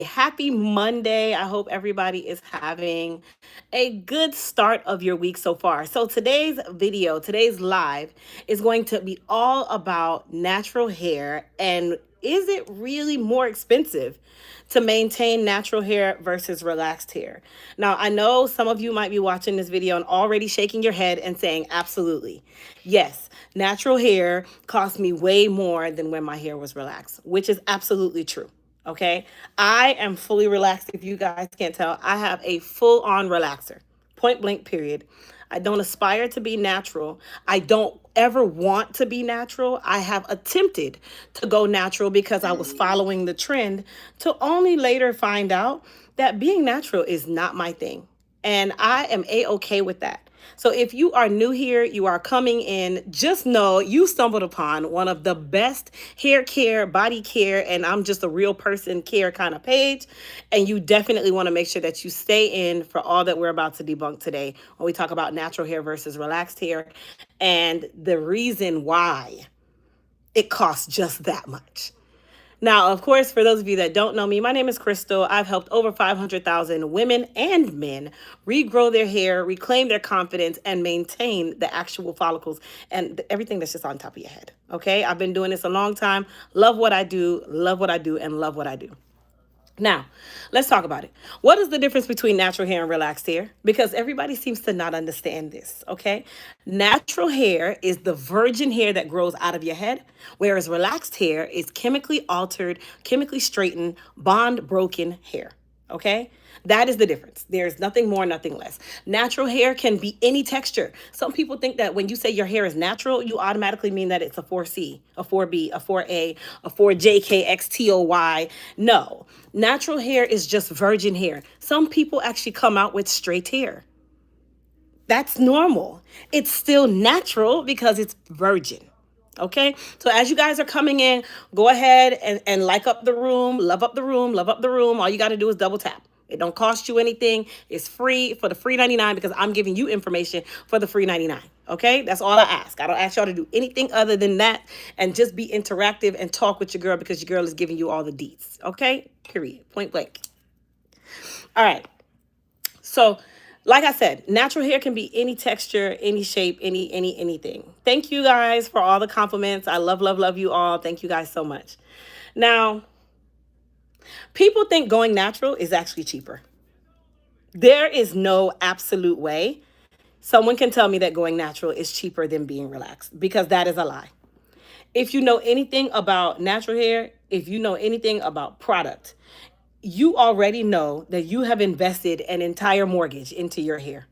happy Monday. I hope everybody is having a good start of your week so far. So, today's video, today's live, is going to be all about natural hair and is it really more expensive to maintain natural hair versus relaxed hair? Now, I know some of you might be watching this video and already shaking your head and saying, absolutely. Yes, natural hair cost me way more than when my hair was relaxed, which is absolutely true. Okay. I am fully relaxed. If you guys can't tell, I have a full on relaxer, point blank, period. I don't aspire to be natural. I don't ever want to be natural. I have attempted to go natural because I was following the trend to only later find out that being natural is not my thing. And I am A-okay with that. So if you are new here, you are coming in, just know you stumbled upon one of the best hair care, body care, and I'm just a real person care kind of page. And you definitely want to make sure that you stay in for all that we're about to debunk today when we talk about natural hair versus relaxed hair and the reason why it costs just that much. Now, of course, for those of you that don't know me, my name is Crystal. I've helped over 500,000 women and men regrow their hair, reclaim their confidence, and maintain the actual follicles and everything that's just on top of your head. Okay? I've been doing this a long time. Love what I do, and love what I do. Now, let's talk about it. What is the difference between natural hair and relaxed hair? Because everybody seems to not understand this, okay? Natural hair is the virgin hair that grows out of your head, whereas relaxed hair is chemically altered, chemically straightened, bond broken hair, okay? That is the difference. There's nothing more, nothing less. Natural hair can be any texture. Some people think that when you say your hair is natural, you automatically mean that it's a 4C, a 4B, a 4A, a 4JKXTOY. No, natural hair is just virgin hair. Some people actually come out with straight hair. That's normal. It's still natural because it's virgin. Okay, so as you guys are coming in, go ahead and like up the room, love up the room, love up the room. All you got to do is double tap. It don't cost you anything. It's free for the free 99 because I'm giving you information for the free 99. Okay, that's all I ask. I don't ask y'all to do anything other than that and just be interactive and talk with your girl because your girl is giving you all the deets. Okay, period, point blank. All right, so like I said, natural hair can be any texture, any shape, anything. Thank you guys for all the compliments. I love you all. Thank you guys so much. Now, people think going natural is actually cheaper. There is no absolute way someone can tell me that going natural is cheaper than being relaxed because that is a lie. If you know anything about natural hair, if you know anything about product, you already know that you have invested an entire mortgage into your hair.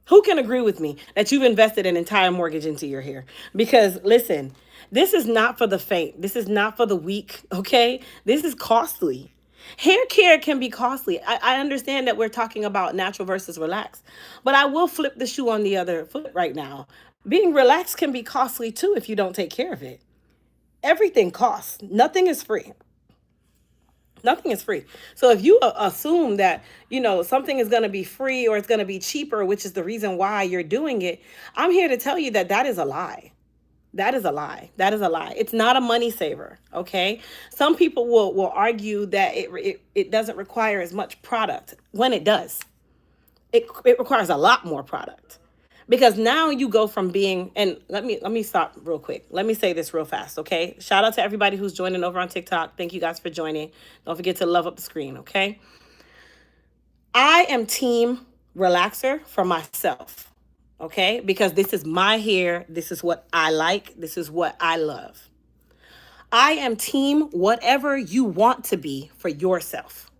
Who can agree with me that you've invested an entire mortgage into your hair? Because listen, this is not for the faint. This is not for the weak, okay? This is costly. Hair care can be costly. I understand that we're talking about natural versus relaxed, but I will flip the shoe on the other foot right now. Being relaxed can be costly too if you don't take care of it. Everything costs. Nothing is free. Nothing is free. So if you assume that, something is going to be free or it's going to be cheaper, which is the reason why you're doing it, I'm here to tell you that that is a lie. That is a lie. That is a lie. It's not a money saver, okay? Some people will argue that it doesn't require as much product when it does. It requires a lot more product. Because now you go from being, and let me stop real quick. Let me say this real fast, okay? Shout out to everybody who's joining over on TikTok. Thank you guys for joining. Don't forget to love up the screen, okay? I am team relaxer for myself, okay? Because this is my hair. This is what I like. This is what I love. I am team whatever you want to be for yourself.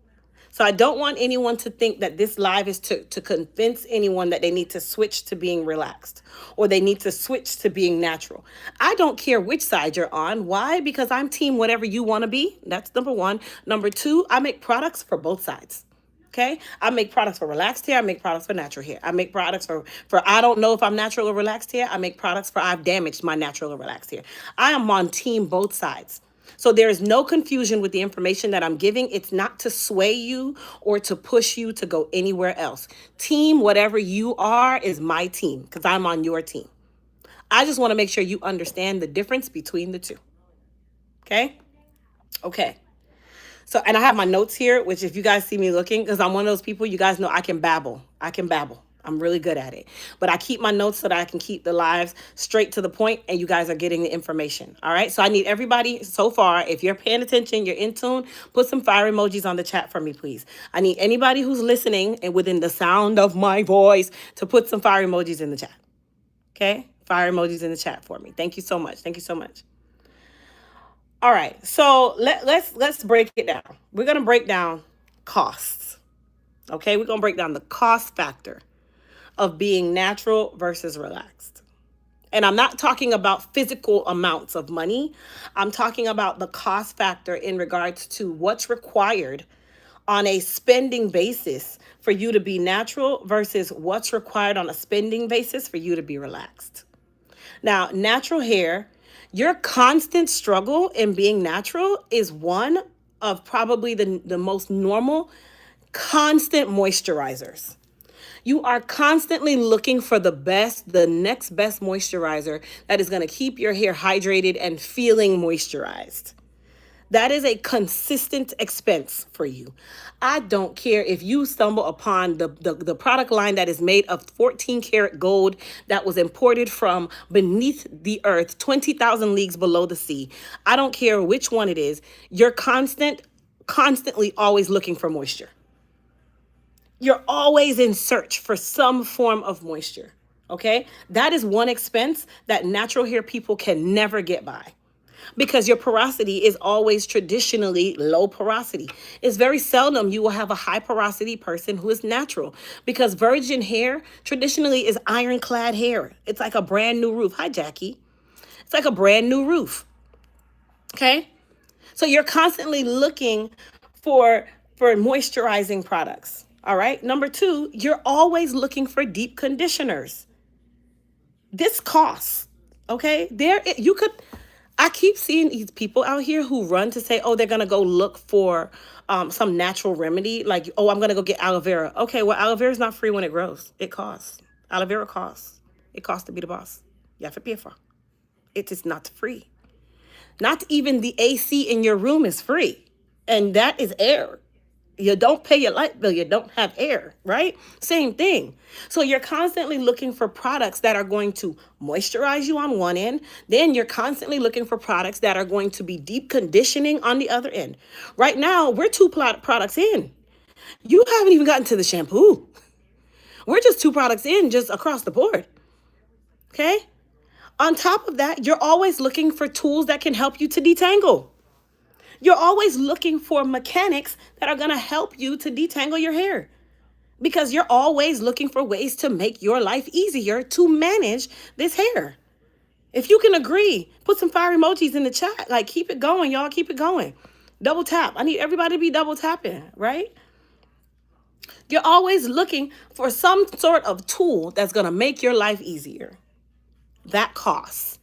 So I don't want anyone to think that this live is to convince anyone that they need to switch to being relaxed or they need to switch to being natural. I don't care which side you're on. Why? Because I'm team whatever you want to be. That's number one. Number two, I make products for both sides. Okay, I make products for relaxed hair. I make products for natural hair. I make products for I don't know if I'm natural or relaxed hair. I make products for I've damaged my natural or relaxed hair. I am on team both sides. So there is no confusion with the information that I'm giving. It's not to sway you or to push you to go anywhere else. Team, whatever you are, is my team because I'm on your team. I just want to make sure you understand the difference between the two. Okay? Okay. So, and I have my notes here, which if you guys see me looking, because I'm one of those people, you guys know I can babble. I can babble. I'm really good at it. But I keep my notes so that I can keep the lives straight to the point and you guys are getting the information. All right. So I need everybody so far, if you're paying attention, you're in tune, put some fire emojis on the chat for me, please. I need anybody who's listening and within the sound of my voice to put some fire emojis in the chat. Okay. Fire emojis in the chat for me. Thank you so much. Thank you so much. All right, so let's break it down. We're gonna break down costs. Okay, we're gonna break down the cost factor of being natural versus relaxed. And I'm not talking about physical amounts of money. I'm talking about the cost factor in regards to what's required on a spending basis for you to be natural versus what's required on a spending basis for you to be relaxed. Now, natural hair, your constant struggle in being natural is one of probably the most normal, constant moisturizers. You are constantly looking for the next best moisturizer that is going to keep your hair hydrated and feeling moisturized. That is a consistent expense for you. I don't care if you stumble upon the product line that is made of 14 karat gold that was imported from beneath the earth, 20,000 leagues below the sea. I don't care which one it is. You're constantly always looking for moisture. You're always in search for some form of moisture. Okay? That is one expense that natural hair people can never get by, because your porosity is always traditionally low porosity. It's very seldom you will have a high porosity person who is natural, because virgin hair traditionally is ironclad hair. It's like a brand new roof. Hi, Jackie. It's like a brand new roof. Okay? So you're constantly looking for moisturizing products. All right? Number two, you're always looking for deep conditioners. This costs. Okay? I keep seeing these people out here who run to say, oh, they're going to go look for some natural remedy. Like, oh, I'm going to go get aloe vera. Okay, well, aloe vera is not free when it grows. It costs. Aloe vera costs. It costs to be the boss. You have to pay for it. It is not free. Not even the AC in your room is free. And that is air. You don't pay your light bill, you don't have air, right? Same thing. So you're constantly looking for products that are going to moisturize you on one end. Then you're constantly looking for products that are going to be deep conditioning on the other end. Right now, we're two products in. You haven't even gotten to the shampoo. We're just two products in, just across the board. Okay? On top of that, you're always looking for tools that can help you to detangle. You're always looking for mechanics that are going to help you to detangle your hair, because you're always looking for ways to make your life easier to manage this hair. If you can agree, put some fire emojis in the chat. Like, keep it going, y'all. Keep it going. Double tap. I need everybody to be double tapping, right? You're always looking for some sort of tool that's going to make your life easier. That costs.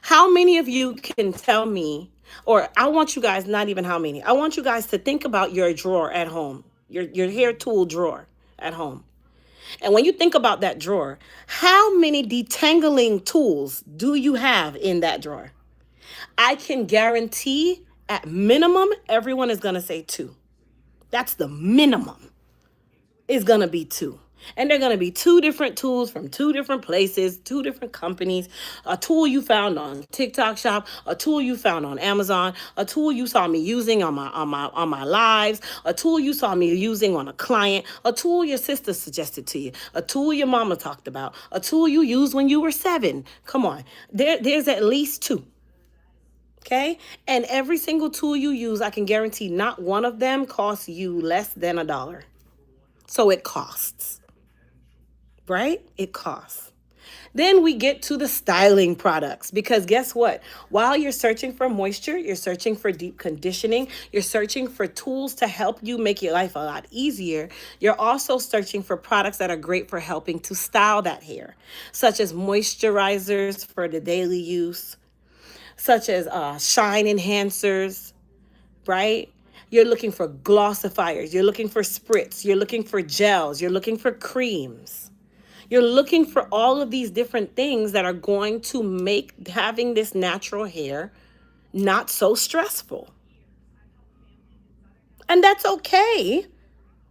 How many of you can tell me, or I want you guys, not even how many, I want you guys to think about your drawer at home, your hair tool drawer at home. And when you think about that drawer, how many detangling tools do you have in that drawer? I can guarantee at minimum, everyone is going to say 2. That's the minimum, is going to be 2. And they're going to be 2 different tools from 2 different places, 2 different companies. A tool you found on TikTok Shop, a tool you found on Amazon, a tool you saw me using on my lives, a tool you saw me using on a client, a tool your sister suggested to you, a tool your mama talked about, a tool you used when you were 7. Come on. There's at least 2. Okay? And every single tool you use, I can guarantee not one of them costs you less than $1. So it costs. Right? It costs. Then we get to the styling products, because guess what? While you're searching for moisture, you're searching for deep conditioning, you're searching for tools to help you make your life a lot easier, you're also searching for products that are great for helping to style that hair, such as moisturizers for the daily use, such as shine enhancers, right? You're looking for glossifiers, you're looking for spritz, you're looking for gels, you're looking for creams. You're looking for all of these different things that are going to make having this natural hair not so stressful. And that's okay.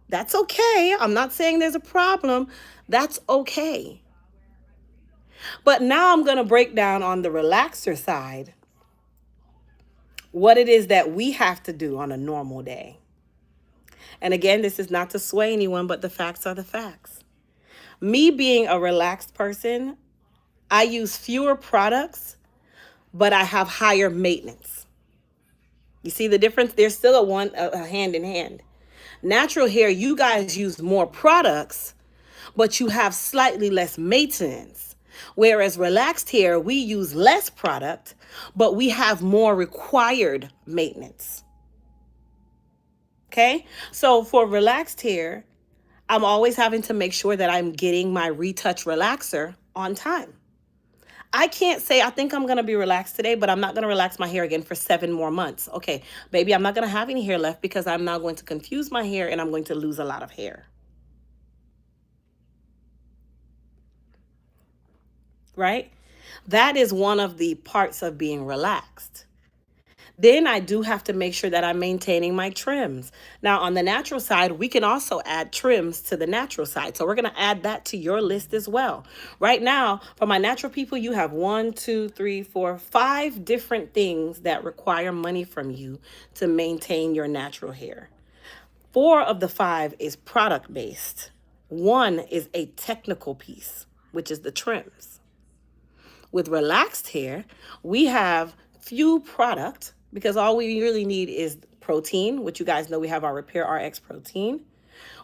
That's okay. I'm not saying there's a problem. That's okay. But now I'm going to break down on the relaxer side what it is that we have to do on a normal day. And again, this is not to sway anyone, but the facts are the facts. Me being a relaxed person, I use fewer products, but I have higher maintenance. You see the difference? There's still a hand in hand. Natural hair, you guys use more products, but you have slightly less maintenance. Whereas relaxed hair, we use less product, but we have more required maintenance. Okay? So for relaxed hair, I'm always having to make sure that I'm getting my retouch relaxer on time. I can't say I think I'm going to be relaxed today, but I'm not going to relax my hair again for 7 more months. Okay, baby, I'm not going to have any hair left because I'm now going to confuse my hair and I'm going to lose a lot of hair. Right? That is one of the parts of being relaxed. Then I do have to make sure that I'm maintaining my trims. Now, on the natural side, we can also add trims to the natural side. So we're going to add that to your list as well. Right now, for my natural people, you have 1, 2, 3, 4, 5 different things that require money from you to maintain your natural hair. 4 of the 5 is product based. 1 is a technical piece, which is the trims. With relaxed hair, we have few product because all we really need is protein, which you guys know we have our Repair RX protein.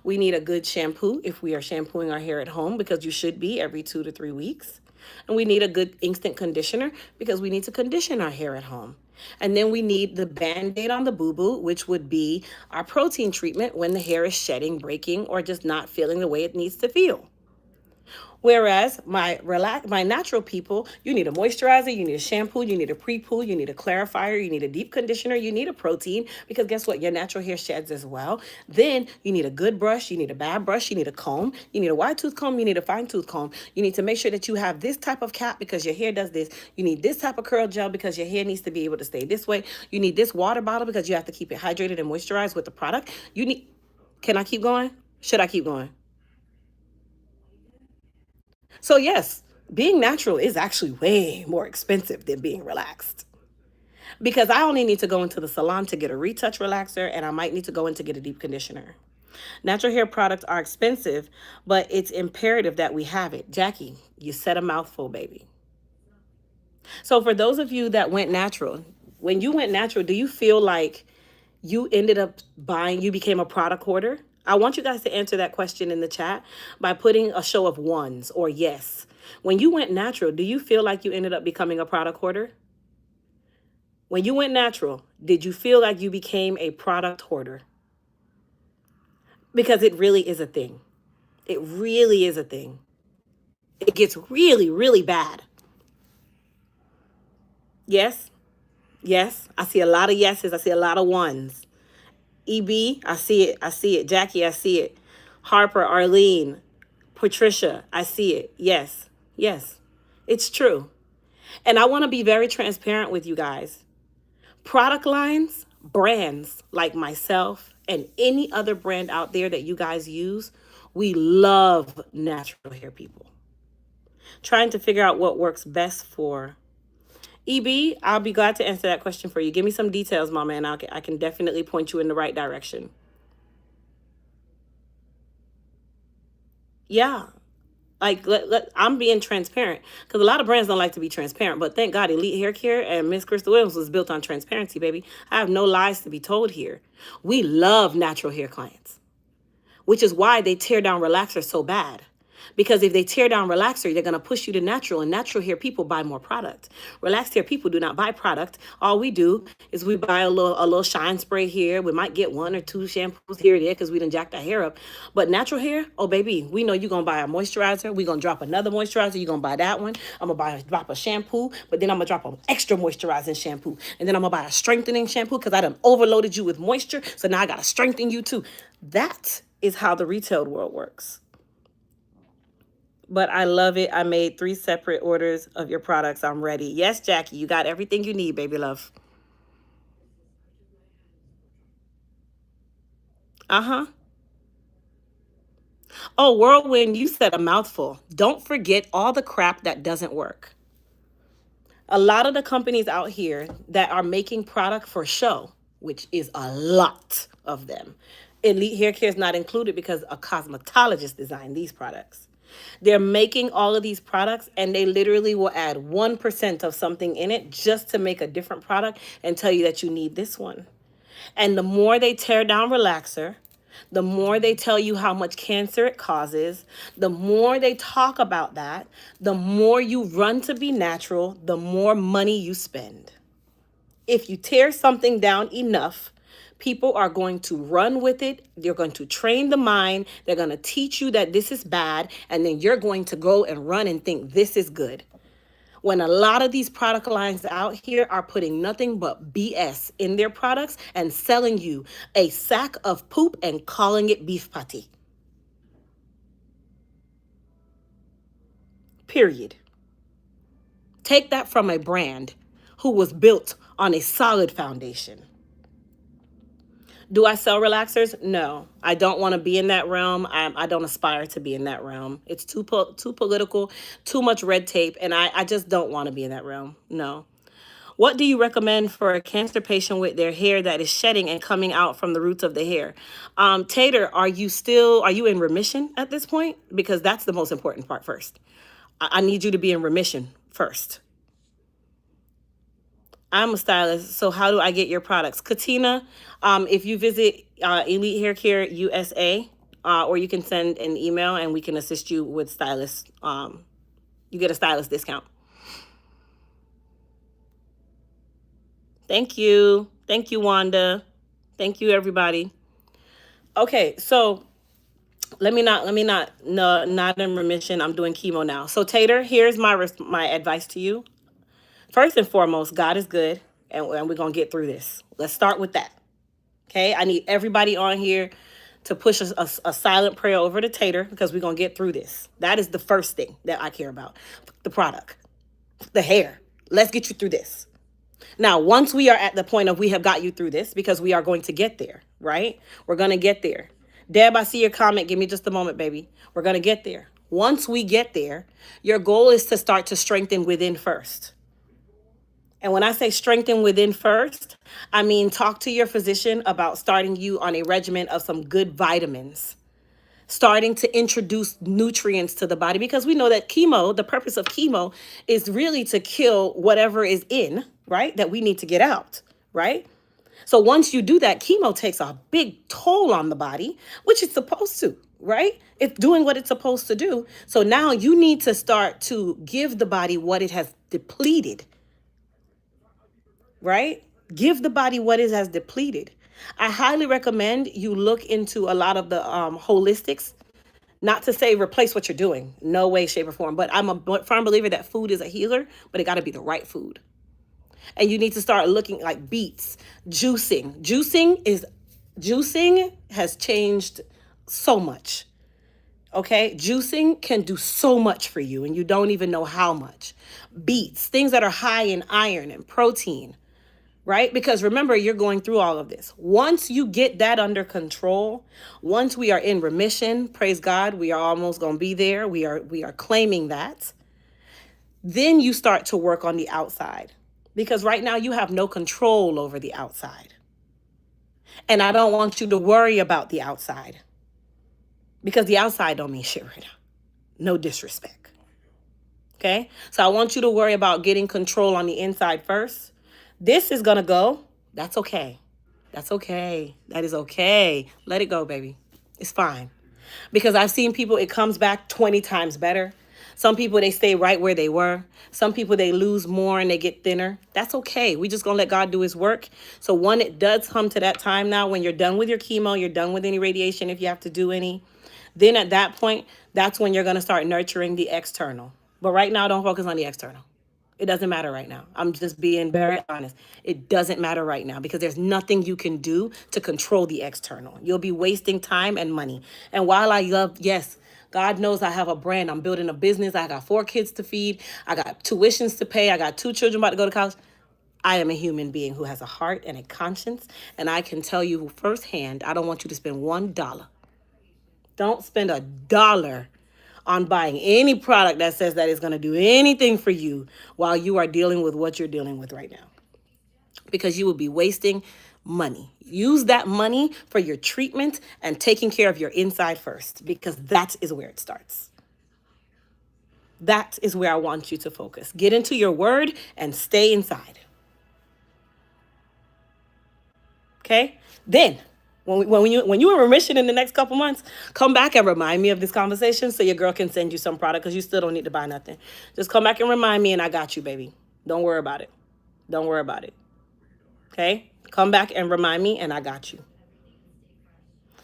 We need a good shampoo if we are shampooing our hair at home because you should be every 2 to 3 weeks. And we need a good instant conditioner because we need to condition our hair at home. And then we need the Band-Aid on the boo-boo, which would be our protein treatment when the hair is shedding, breaking, or just not feeling the way it needs to feel. Whereas my natural people, you need a moisturizer, you need a shampoo, you need a pre-poo, you need a clarifier, you need a deep conditioner, you need a protein, because guess what? Your natural hair sheds as well. Then you need a good brush, you need a bad brush, you need a comb, you need a wide tooth comb, you need a fine tooth comb. You need to make sure that you have this type of cap because your hair does this. You need this type of curl gel because your hair needs to be able to stay this way. You need this water bottle because you have to keep it hydrated and moisturized with the product. Can I keep going? Should I keep going? So, yes, being natural is actually way more expensive than being relaxed because I only need to go into the salon to get a retouch relaxer and I might need to go in to get a deep conditioner. Natural hair products are expensive, but it's imperative that we have it. Jackie, you said a mouthful, baby. So, for those of you that went natural, when you went natural, do you feel like you ended up you became a product hoarder? I want you guys to answer that question in the chat by putting a show of ones or yes. When you went natural, do you feel like you ended up becoming a product hoarder? When you went natural, did you feel like you became a product hoarder? Because it really is a thing. It really is a thing. It gets really, really bad. Yes? Yes? I see a lot of yeses. I see a lot of ones. EB, I see it. I see it. Jackie, I see it. Harper, Arlene, Patricia, I see it. Yes. Yes. It's true. And I want to be very transparent with you guys. Product lines, brands like myself and any other brand out there that you guys use, we love natural hair people. Trying to figure out what works best for EB, I'll be glad to answer that question for you. Give me some details, mama, and I can definitely point you in the right direction. Yeah. Like, I'm being transparent because a lot of brands don't like to be transparent. But thank God Elite Hair Care and Miss Crystal Williams was built on transparency, baby. I have no lies to be told here. We love natural hair clients, which is why they tear down relaxers so bad. Because if they tear down relaxer, they're going to push you to natural, and natural hair people buy more product. Relaxed hair people do not buy product. All we do is we buy a little shine spray here. We might get 1 or 2 shampoos here or there because we done jacked our hair up. But natural hair, oh baby, we know you're going to buy a moisturizer. We're going to drop another moisturizer. You're going to buy that one. I'm going to drop a shampoo, but then I'm going to drop an extra moisturizing shampoo. And then I'm going to buy a strengthening shampoo because I done overloaded you with moisture. So now I got to strengthen you too. That is how the retail world works. But I love it. I made 3 separate orders of your products. I'm ready. Yes, Jackie, you got everything you need, baby love. Uh-huh. Oh, Whirlwind, you said a mouthful. Don't forget all the crap that doesn't work. A lot of the companies out here that are making product for show, which is a lot of them. Elite Hair Care is not included because a cosmetologist designed these products. They're making all of these products and they literally will add 1% of something in it just to make a different product and tell you that you need this one. And the more they tear down relaxer, the more they tell you how much cancer it causes, the more they talk about that, the more you run to be natural, the more money you spend. If you tear something down enough, people are going to run with it. They're going to train the mind. They're going to teach you that this is bad. And then you're going to go and run and think this is good. When a lot of these product lines out here are putting nothing but BS in their products and selling you a sack of poop and calling it beef patty. Period. Take that from a brand who was built on a solid foundation. Do I sell relaxers? No, I don't want to be in that realm. I don't aspire to be in that realm. It's too political, too much red tape, and I just don't want to be in that realm. No. What do you recommend for a cancer patient with their hair that is shedding and coming out from the roots of the hair? Tater, are you in remission at this point? Because that's the most important part first. I need you to be in remission first. I'm a stylist, so how do I get your products? Katina, if you visit Elite Hair Care USA, or you can send an email and we can assist you with stylist. You get a stylist discount. Thank you. Thank you, Wanda. Thank you, everybody. Okay, so not in remission. I'm doing chemo now. So Tater, here's my advice to you. First and foremost, God is good, and we're going to get through this. Let's start with that. Okay? I need everybody on here to push a silent prayer over to Tater because we're going to get through this. That is the first thing that I care about. The product, the hair. Let's get you through this. Now, once we are at the point of we have got you through this, because we are going to get there, right? We're going to get there. Deb, I see your comment. Give me just a moment, baby. We're going to get there. Once we get there, your goal is to start to strengthen within first. And when I say strengthen within first, I mean talk to your physician about starting you on a regimen of some good vitamins, starting to introduce nutrients to the body, because we know that chemo, the purpose of chemo is really to kill whatever is in, right, that we need to get out, right? So once you do that, chemo takes a big toll on the body, which it's supposed to, right? It's doing what it's supposed to do. So now you need to start to give the body what it has depleted, right? Give the body what it has depleted. I highly recommend you look into a lot of the holistics. Not to say replace what you're doing, no way, shape, or form. But I'm a firm believer that food is a healer, but it got to be the right food. And you need to start looking like beets, juicing. Juicing has changed so much. Okay, juicing can do so much for you, and you don't even know how much. Beets, things that are high in iron and protein. Right? Because remember, you're going through all of this. Once you get that under control, once we are in remission, praise God, we are almost going to be there. We are claiming that. Then you start to work on the outside. Because right now you have no control over the outside. And I don't want you to worry about the outside. Because the outside don't mean shit right now. No disrespect. Okay? So I want you to worry about getting control on the inside first. This is going to go. That's okay. That's okay. That is okay. Let it go, baby. It's fine. Because I've seen people, it comes back 20 times better. Some people, they stay right where they were. Some people, they lose more and they get thinner. That's okay. We just going to let God do his work. So when it does come to that time now, when you're done with your chemo, you're done with any radiation if you have to do any, then at that point, that's when you're going to start nurturing the external. But right now, don't focus on the external. It doesn't matter right now. I'm just being very honest. It doesn't matter right now because there's nothing you can do to control the external. You'll be wasting time and money. And while I love, yes, God knows I have a brand. I'm building a business. I got 4 kids to feed. I got tuitions to pay. I got 2 children about to go to college. I am a human being who has a heart and a conscience, and I can tell you firsthand, I don't want you to spend $1. Don't spend $1 on buying any product that says that it's going to do anything for you while you are dealing with what you're dealing with right now, because you will be wasting money. Use that money for your treatment and taking care of your inside first, because that is where it starts. That is where I want you to focus. Get into your word and stay inside. Okay? Then, when you're in remission in the next couple months, come back and remind me of this conversation so your girl can send you some product, because you still don't need to buy nothing. Just come back and remind me, and I got you, baby. Don't worry about it. Don't worry about it. Okay? Come back and remind me, and I got you.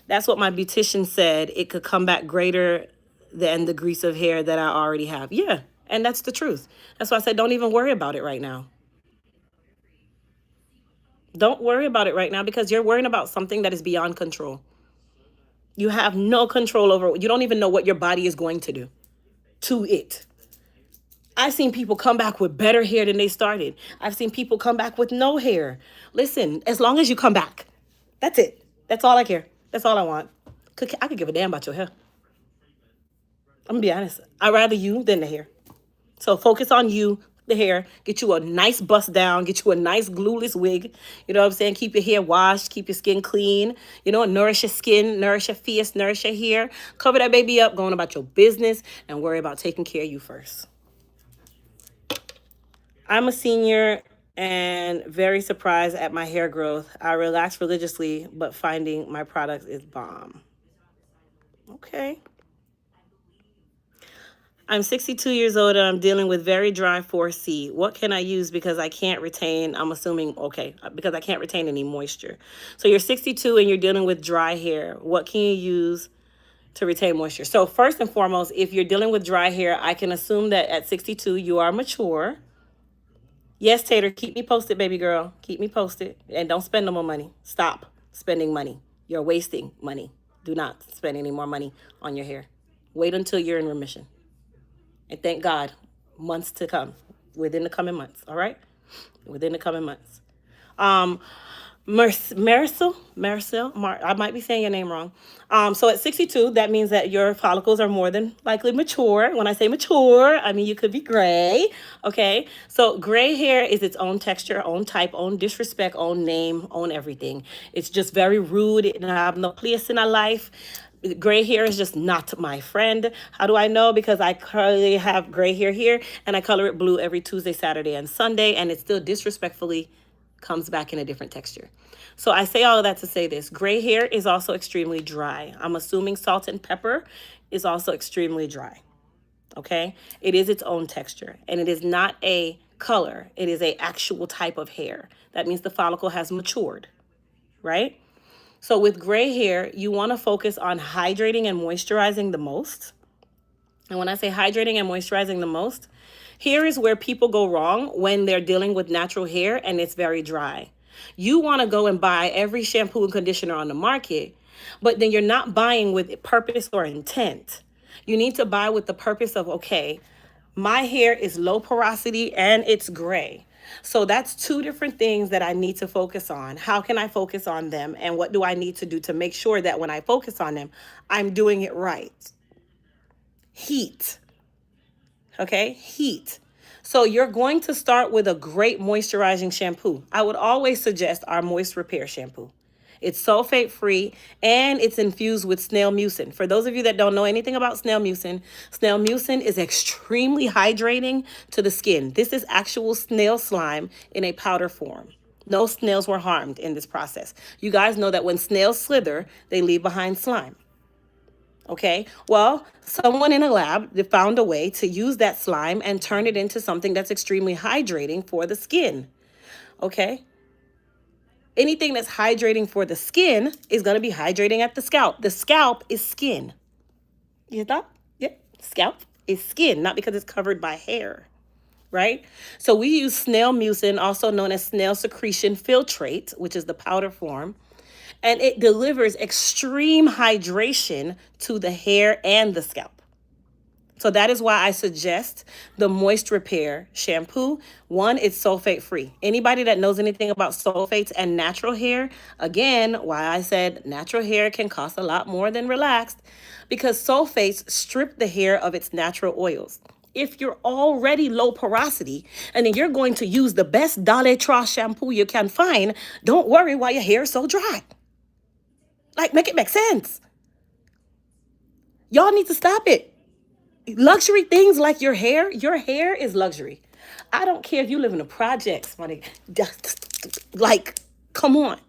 That's what my beautician said. It could come back greater than the grease of hair that I already have. Yeah, and that's the truth. That's why I said don't even worry about it right now. Don't worry about it right now, because you're worrying about something that is beyond control. You have no control over it. You don't even know what your body is going to do to it. I've seen people come back with better hair than they started. I've seen people come back with no hair. Listen, as long as you come back, that's it. That's all I care. That's all I want. I could give a damn about your hair. I'm gonna be honest. I'd rather you than the hair. So focus on you, the hair. Get you a nice bust down. Get you a nice glueless wig. You know what I'm saying? Keep your hair washed. Keep your skin clean. You know, nourish your skin, nourish your face, nourish your hair. Cover that baby up, going about your business, and worry about taking care of you first. I'm a senior and very surprised at my hair growth. I relax religiously, but finding my products is bomb. Okay. I'm 62 years old and I'm dealing with very dry 4C. What can I use because I can't retain, I'm assuming, okay, because I can't retain any moisture. So you're 62 and you're dealing with dry hair. What can you use to retain moisture? So first and foremost, if you're dealing with dry hair, I can assume that at 62 you are mature. Yes, Tater, keep me posted, baby girl. Keep me posted. And don't spend no more money. Stop spending money. You're wasting money. Do not spend any more money on your hair. Wait until you're in remission. And thank God, months to come, within the coming months, all right? Within the coming months. Marisol, I might be saying your name wrong. So at 62, that means that your follicles are more than likely mature. When I say mature, I mean you could be gray, okay? So gray hair is its own texture, own type, own disrespect, own name, own everything. It's just very rude. It have no place in our life. Gray hair is just not my friend. How do I know? Because I currently have gray hair here, and I color it blue every Tuesday, Saturday, and Sunday, and it still disrespectfully comes back in a different texture. So I say all of that to say this. Gray hair is also extremely dry. I'm assuming salt and pepper is also extremely dry. Okay? It is its own texture, and it is not a color. It is a actual type of hair. That means the follicle has matured, right? So with gray hair, you want to focus on hydrating and moisturizing the most. And when I say hydrating and moisturizing the most, here is where people go wrong when they're dealing with natural hair and it's very dry. You want to go and buy every shampoo and conditioner on the market, but then you're not buying with purpose or intent. You need to buy with the purpose of, okay, my hair is low porosity and it's gray. So that's two different things that I need to focus on. How can I focus on them? And what do I need to do to make sure that when I focus on them, I'm doing it right? Heat. Okay, heat. So you're going to start with a great moisturizing shampoo. I would always suggest our Moist Repair shampoo. It's sulfate free and it's infused with snail mucin. For those of you that don't know anything about snail mucin is extremely hydrating to the skin. This is actual snail slime in a powder form. No snails were harmed in this process. You guys know that when snails slither, they leave behind slime. Okay, well, someone in a lab found a way to use that slime and turn it into something that's extremely hydrating for the skin. Okay, anything that's hydrating for the skin is going to be hydrating at the scalp. The scalp is skin. You thought? Yep, scalp is skin, not because it's covered by hair, right? So we use snail mucin, also known as snail secretion filtrate, which is the powder form. And it delivers extreme hydration to the hair and the scalp. So that is why I suggest the Moist Repair shampoo. One, it's sulfate free. Anybody that knows anything about sulfates and natural hair, again, why I said natural hair can cost a lot more than relaxed, because sulfates strip the hair of its natural oils. If you're already low porosity and then you're going to use the best Dale Tra shampoo you can find, don't worry why your hair is so dry. Like, make it make sense. Y'all need to stop it. Luxury things like your hair is luxury. I don't care if you live in the projects, money. Like, come on.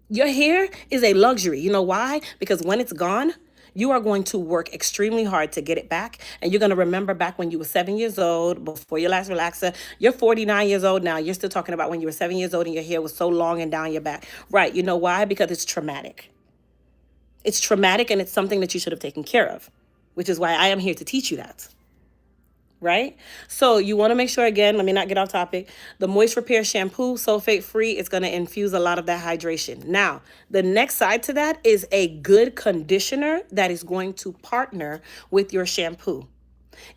Your hair is a luxury. You know why? Because when it's gone, you are going to work extremely hard to get it back. And you're going to remember back when you were 7 years old, before your last relaxer. You're 49 years old now. You're still talking about when you were 7 years old and your hair was so long and down your back. Right. You know why? Because it's traumatic. It's traumatic, and it's something that you should have taken care of, which is why I am here to teach you that. Right? So you want to make sure, again, let me not get off topic. The Moist Repair shampoo, sulfate free, it's going to infuse a lot of that hydration. Now, the next side to that is a good conditioner that is going to partner with your shampoo.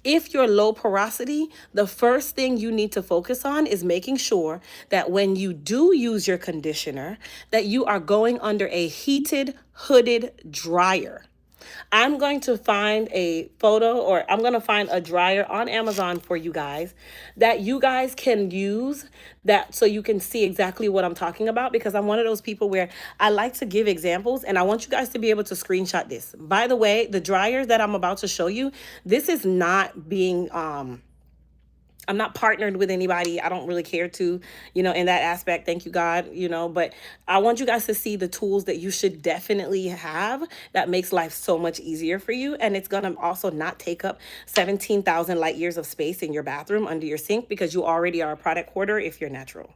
If you're low porosity, the first thing you need to focus on is making sure that when you do use your conditioner, that you are going under a heated, hooded dryer. I'm going to find a photo, or I'm going to find a dryer on Amazon for you guys that you guys can use, that so you can see exactly what I'm talking about, because I'm one of those people where I like to give examples and I want you guys to be able to screenshot this. By the way, the dryer that I'm about to show you, this is not being I'm not partnered with anybody. I don't really care to, in that aspect. Thank you, God, but I want you guys to see the tools that you should definitely have that makes life so much easier for you. And it's going to also not take up 17,000 light years of space in your bathroom under your sink, because you already are a product hoarder if you're natural.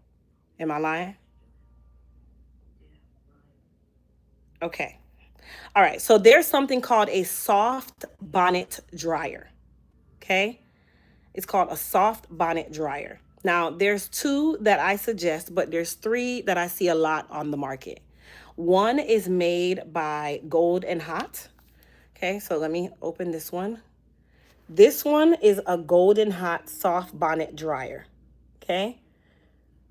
Am I lying? Okay. All right. So there's something called a soft bonnet dryer. Okay. It's called a soft bonnet dryer. Now, there's two that I suggest, but there's three that I see a lot on the market. One is made by Gold and Hot. Okay, so let me open this one. This one is a Gold and Hot soft bonnet dryer. Okay.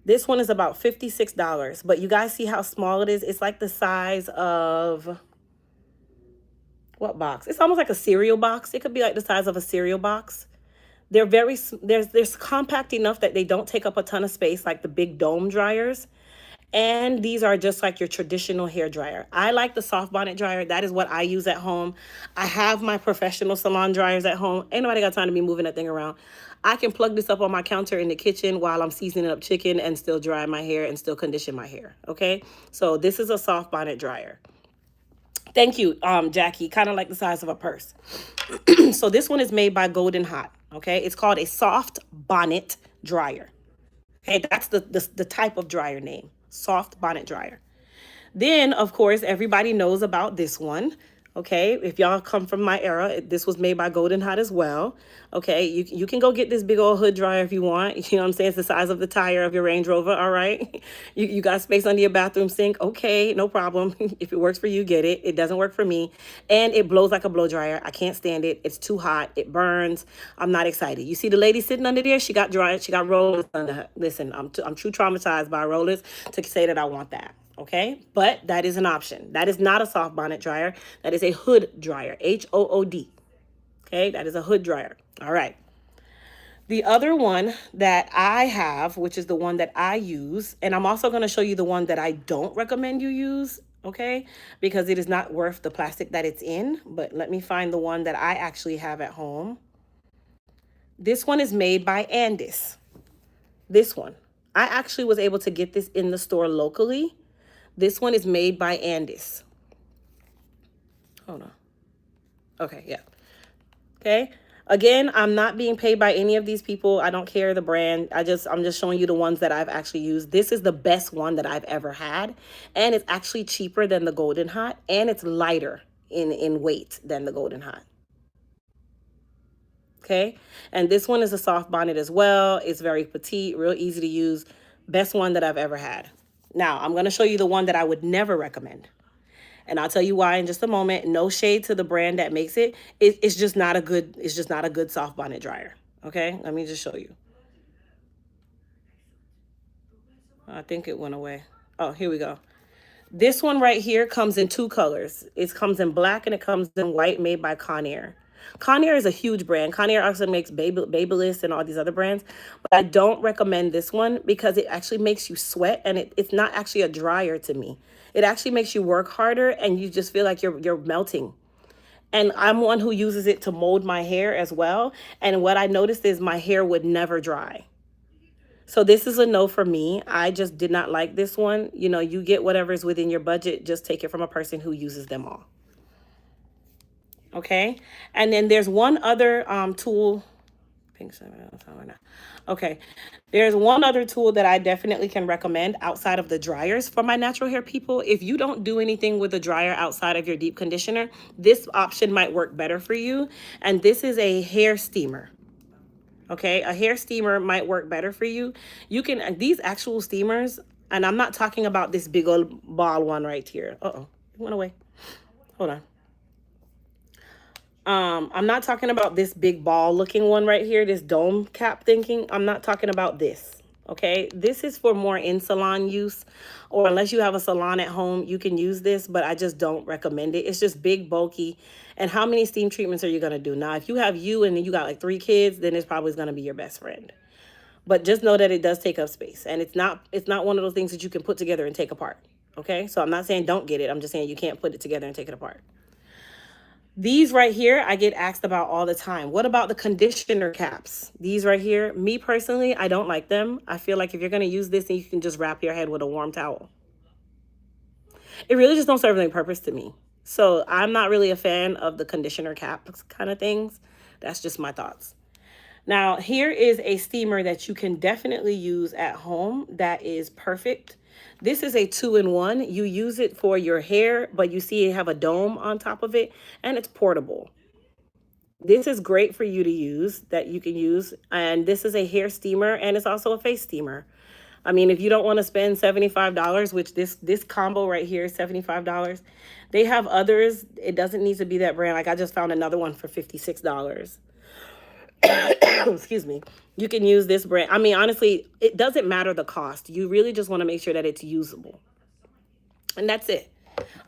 This one is about $56, but you guys see how small it is? It's like the size of, what box? It's almost like a cereal box. It could be like the size of a cereal box. They're they're compact enough that they don't take up a ton of space like the big dome dryers. And these are just like your traditional hair dryer. I like the soft bonnet dryer. That is what I use at home. I have my professional salon dryers at home. Ain't nobody got time to be moving that thing around. I can plug this up on my counter in the kitchen while I'm seasoning up chicken and still dry my hair and still condition my hair. Okay, so this is a soft bonnet dryer. Thank you, Jackie. Kind of like the size of a purse. So this one is made by Gold and Hot. Okay, it's called a soft bonnet dryer. Okay, that's the type of dryer name, soft bonnet dryer. Then, of course, everybody knows about this one. Okay, if y'all come from my era, this was made by Gold and Hot as well. Okay, you can go get this big old hood dryer if you want. You know what I'm saying? It's the size of the tire of your Range Rover, all right? You got space under your bathroom sink. Okay, no problem. If it works for you, get it. It doesn't work for me. And it blows like a blow dryer. I can't stand it. It's too hot. It burns. I'm not excited. You see the lady sitting under there? She got rollers under her. Listen, I'm too traumatized by rollers to say that I want that. Okay, but that is an option. That is not a soft bonnet dryer. That is a hood dryer, Hood. Okay, that is a hood dryer. All right. The other one that I have, which is the one that I use, and I'm also going to show you the one that I don't recommend you use, okay, because it is not worth the plastic that it's in. But let me find the one that I actually have at home. This one is made by Andis. This one. I actually was able to get this in the store locally. This one is made by Andis. Hold on. Okay, yeah. Okay. Again, I'm not being paid by any of these people. I don't care the brand. I'm just showing you the ones that I've actually used. This is the best one that I've ever had. And it's actually cheaper than the Gold and Hot. And it's lighter in weight than the Gold and Hot. Okay. And this one is a soft bonnet as well. It's very petite, real easy to use. Best one that I've ever had. Now, I'm going to show you the one that I would never recommend. And I'll tell you why in just a moment. No shade to the brand that makes it. It's just not a good, it's just not a good soft bonnet dryer. Okay, let me just show you. I think it went away. Oh, here we go. This one right here comes in two colors. It comes in black and it comes in white, made by Conair. Conair is a huge brand. Conair also makes Babyliss and all these other brands. But I don't recommend this one because it actually makes you sweat, and it's not actually a dryer to me. It actually makes you work harder and you just feel like you're melting. And I'm one who uses it to mold my hair as well. And what I noticed is my hair would never dry. So this is a no for me. I just did not like this one. You know, you get whatever's within your budget. Just take it from a person who uses them all. Okay. And then there's one other tool. Pink 7 right now. Okay. There's one other tool that I definitely can recommend outside of the dryers for my natural hair people. If you don't do anything with the dryer outside of your deep conditioner, this option might work better for you. And this is a hair steamer. Okay, a hair steamer might work better for you. You can, these actual steamers, and I'm not talking about this big old ball one right here. Uh-oh, it went away. Hold on. I'm not talking about this big ball looking one right here, this dome cap thinking. I'm not talking about this. Okay, this is for more in salon use, or unless you have a salon at home, you can use this, but I just don't recommend it. It's just big, bulky. And how many steam treatments are you going to do? Now, if you have you and then you got like 3 kids, then it's probably going to be your best friend. But just know that it does take up space, and it's not one of those things that you can put together and take apart. Okay, so I'm not saying don't get it. I'm just saying you can't put it together and take it apart. These right here, I get asked about all the time. What about the conditioner caps? These right here, me personally, I don't like them. I feel like if you're going to use this, then you can just wrap your head with a warm towel. It really just don't serve any purpose to me. So I'm not really a fan of the conditioner caps kind of things. That's just my thoughts. Now, here is a steamer that you can definitely use at home that is perfect. This is a 2-in-1. You use it for your hair, but you see it have a dome on top of it, and it's portable. This is great for you to use, that you can use. And this is a hair steamer, and it's also a face steamer. I mean, if you don't want to spend $75, which this combo right here is $75, they have others. It doesn't need to be that brand. Like I just found another one for $56. Excuse me. You can use this brand. I mean, honestly, it doesn't matter the cost. You really just want to make sure that it's usable. And that's it.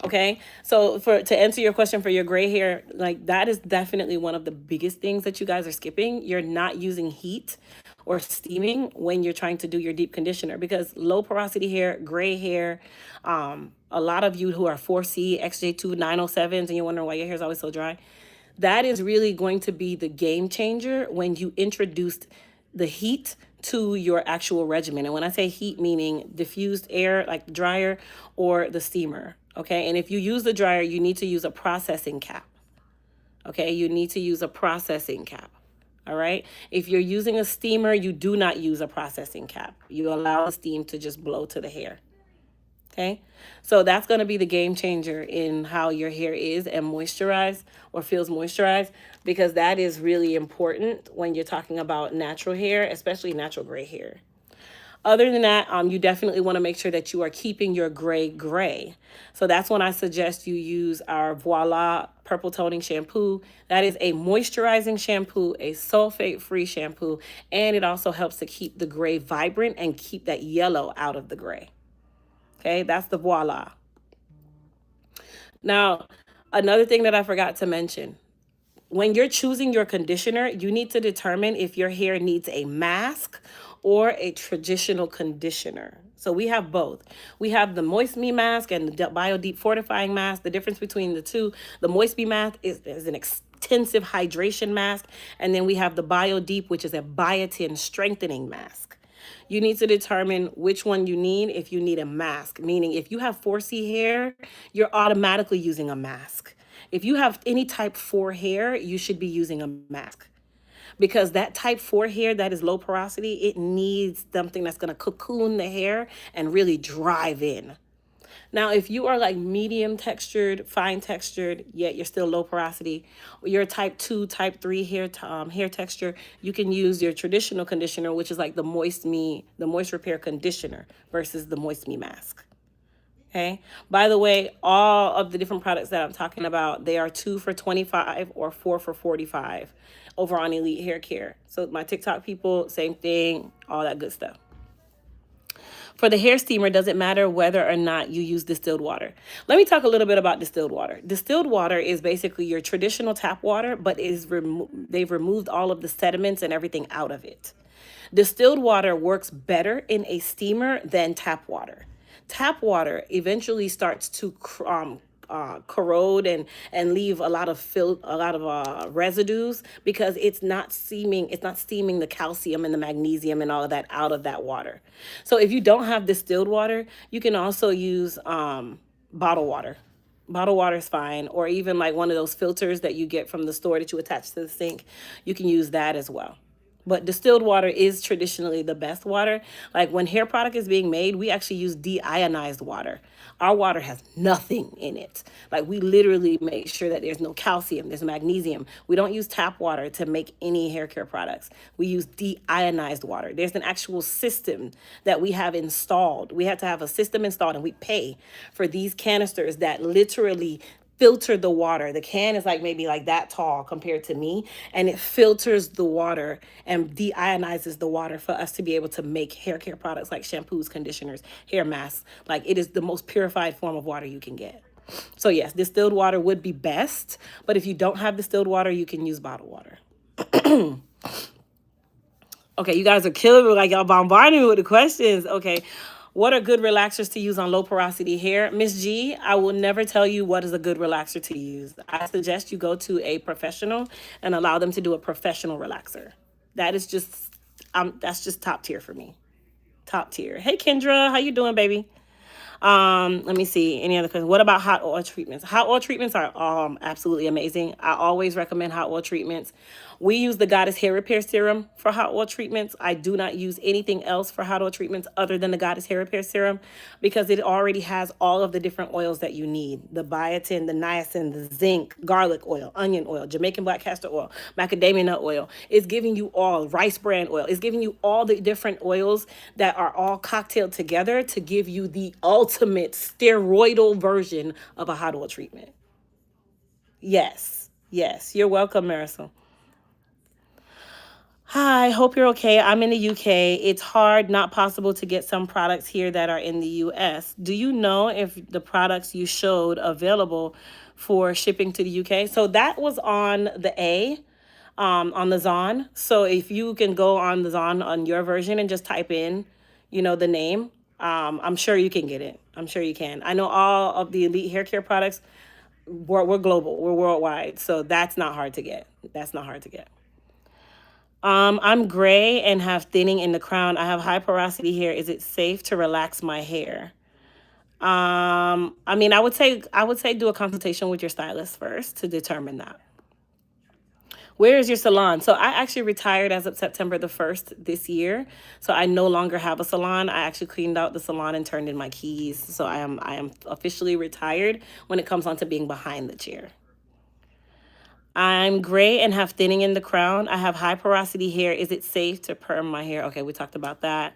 Okay. So to answer your question for your gray hair, like that is definitely one of the biggest things that you guys are skipping. You're not using heat or steaming when you're trying to do your deep conditioner, because low porosity hair, gray hair, a lot of you who are 4C, XJ2, 907s, and you're wondering why your hair is always so dry. That is really going to be the game changer when you introduced the heat to your actual regimen. And when I say heat, meaning diffused air, like the dryer or the steamer. Okay. And if you use the dryer, you need to use a processing cap. Okay. You need to use a processing cap. All right. If you're using a steamer, you do not use a processing cap. You allow the steam to just blow to the hair. Okay, so that's going to be the game changer in how your hair is and moisturized or feels moisturized, because that is really important when you're talking about natural hair, especially natural gray hair. Other than that, you definitely want to make sure that you are keeping your gray. So that's when I suggest you use our Voila Purple Toning Shampoo. That is a moisturizing shampoo, a sulfate-free shampoo, and it also helps to keep the gray vibrant and keep that yellow out of the gray. Okay, that's the Voila. Now, another thing that I forgot to mention, when you're choosing your conditioner, you need to determine if your hair needs a mask or a traditional conditioner. So we have both. We have the Moist Me mask and the Bio Deep Fortifying mask. The difference between the two, the Moist Me mask is an extensive hydration mask. And then we have the Bio Deep, which is a biotin strengthening mask. You need to determine which one you need if you need a mask, meaning if you have 4C hair, you're automatically using a mask. If you have any type 4 hair, you should be using a mask, because that type 4 hair that is low porosity, it needs something that's going to cocoon the hair and really drive in. Now, if you are like medium textured, fine textured, yet you're still low porosity, or you're type 2, type 3 hair texture, you can use your traditional conditioner, which is like the Moist Repair conditioner versus the Moist Me mask. Okay. By the way, all of the different products that I'm talking about, they are 2 for 25 or 4 for 45 over on Elite Hair Care. So my TikTok people, same thing, all that good stuff. For the hair steamer, doesn't matter whether or not you use distilled water. Let me talk a little bit about distilled water. Distilled water is basically your traditional tap water, but they've removed all of the sediments and everything out of it. Distilled water works better in a steamer than tap water. Tap water eventually starts to corrode and leave a lot of residues because it's not steaming the calcium and the magnesium and all of that out of that water. So if you don't have distilled water, you can also use bottled water. Bottled water is fine, or even like one of those filters that you get from the store that you attach to the sink. You can use that as well. But distilled water is traditionally the best water. Like when hair product is being made, we actually use deionized water. Our water has nothing in it. Like we literally make sure that there's no calcium, there's magnesium. We don't use tap water to make any hair care products. We use deionized water. There's an actual system that we have installed. We have to have a system installed, and we pay for these canisters that literally filter the water. The can is like maybe like that tall compared to me, and it filters the water and deionizes the water for us to be able to make hair care products like shampoos, conditioners, hair masks. Like it is the most purified form of water you can get. So yes, distilled water would be best, but if you don't have distilled water, you can use bottled water. Okay, you guys are killing me, like y'all bombarding me with the questions. Okay. What are good relaxers to use on low porosity hair? Miss G, I will never tell you what is a good relaxer to use. I suggest you go to a professional and allow them to do a professional relaxer. That is just, that's just top tier for me. Top tier. Hey Kendra, how you doing, baby? Let me see. Any other questions? What about hot oil treatments? Hot oil treatments are absolutely amazing. I always recommend hot oil treatments. We use the Goddess Hair Repair Serum for hot oil treatments. I do not use anything else for hot oil treatments other than the Goddess Hair Repair Serum because it already has all of the different oils that you need. The biotin, the niacin, the zinc, garlic oil, onion oil, Jamaican black castor oil, macadamia nut oil. It's giving you all rice bran oil. It's giving you all the different oils that are all cocktailed together to give you the ultimate steroidal version of a hot oil treatment. Yes. Yes. You're welcome, Marisol. Hi, hope you're okay. I'm in the UK. It's hard, not possible to get some products here that are in the US. Do you know if the products you showed available for shipping to the UK? So that was on the on the Zon. So if you can go on the Zon on your version and just type in, the name, I'm sure you can get it. I'm sure you can. I know all of the Elite hair care products, we're global, we're worldwide. So that's not hard to get. That's not hard to get. I'm gray and have thinning in the crown. I have high porosity hair. Is it safe to relax my hair? I mean, I would say do a consultation with your stylist first to determine that. Where is your salon? So I actually retired as of September the 1st this year. So I no longer have a salon. I actually cleaned out the salon and turned in my keys. So I am officially retired when it comes on to being behind the chair. I'm gray and have thinning in the crown. I have high porosity hair. Is it safe to perm my hair? Okay, we talked about that.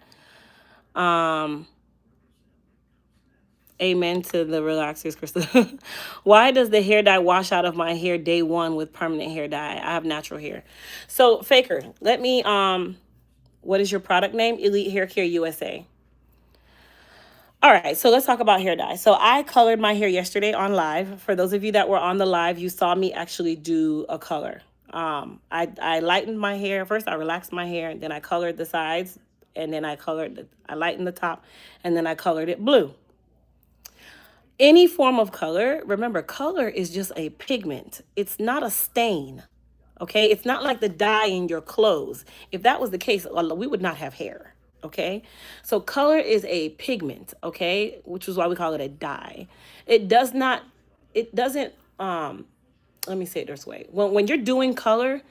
Amen to the relaxers, Krista. Why does the hair dye wash out of my hair day one with permanent hair dye? I have natural hair. So, Faker, let me, what is your product name? Elite Hair Care USA. All right, so let's talk about hair dye. So I colored my hair yesterday on live. For those of you that were on the live, you saw me actually do a color. I lightened my hair. First, I relaxed my hair, and then I colored the sides, and then I lightened the top, and then I colored it blue. Any form of color, remember, color is just a pigment. It's not a stain. Okay, it's not like the dye in your clothes. If that was the case, we would not have hair. Okay, so color is a pigment, okay, which is why we call it a dye. It doesn't, let me say it this way. When you're doing color,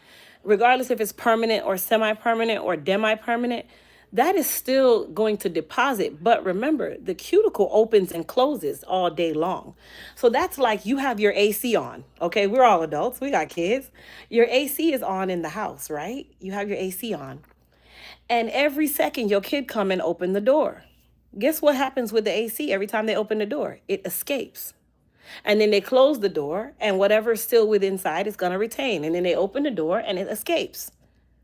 regardless if it's permanent or semi-permanent or demi-permanent, that is still going to deposit. But remember, the cuticle opens and closes all day long. So that's like you have your AC on, okay? We're all adults, we got kids. Your AC is on in the house, right? You have your AC on. And every second your kid come and open the door. Guess what happens with the AC every time they open the door? It escapes. And then they close the door, and whatever's still within inside is going to retain. And then they open the door and it escapes,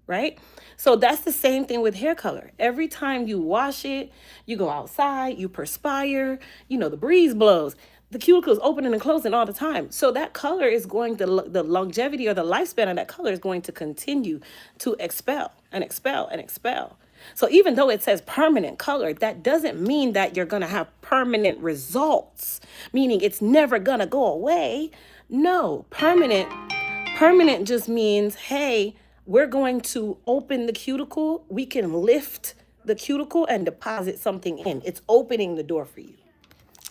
right? So that's the same thing with hair color. Every time you wash it, you go outside, you perspire, the breeze blows. The cuticle is opening and closing all the time. So that color is going to, the longevity or the lifespan of that color is going to continue to expel and expel and expel. So even though it says permanent color, that doesn't mean that you're going to have permanent results, meaning it's never going to go away. No, permanent just means, hey, we're going to open the cuticle. We can lift the cuticle and deposit something in. It's opening the door for you.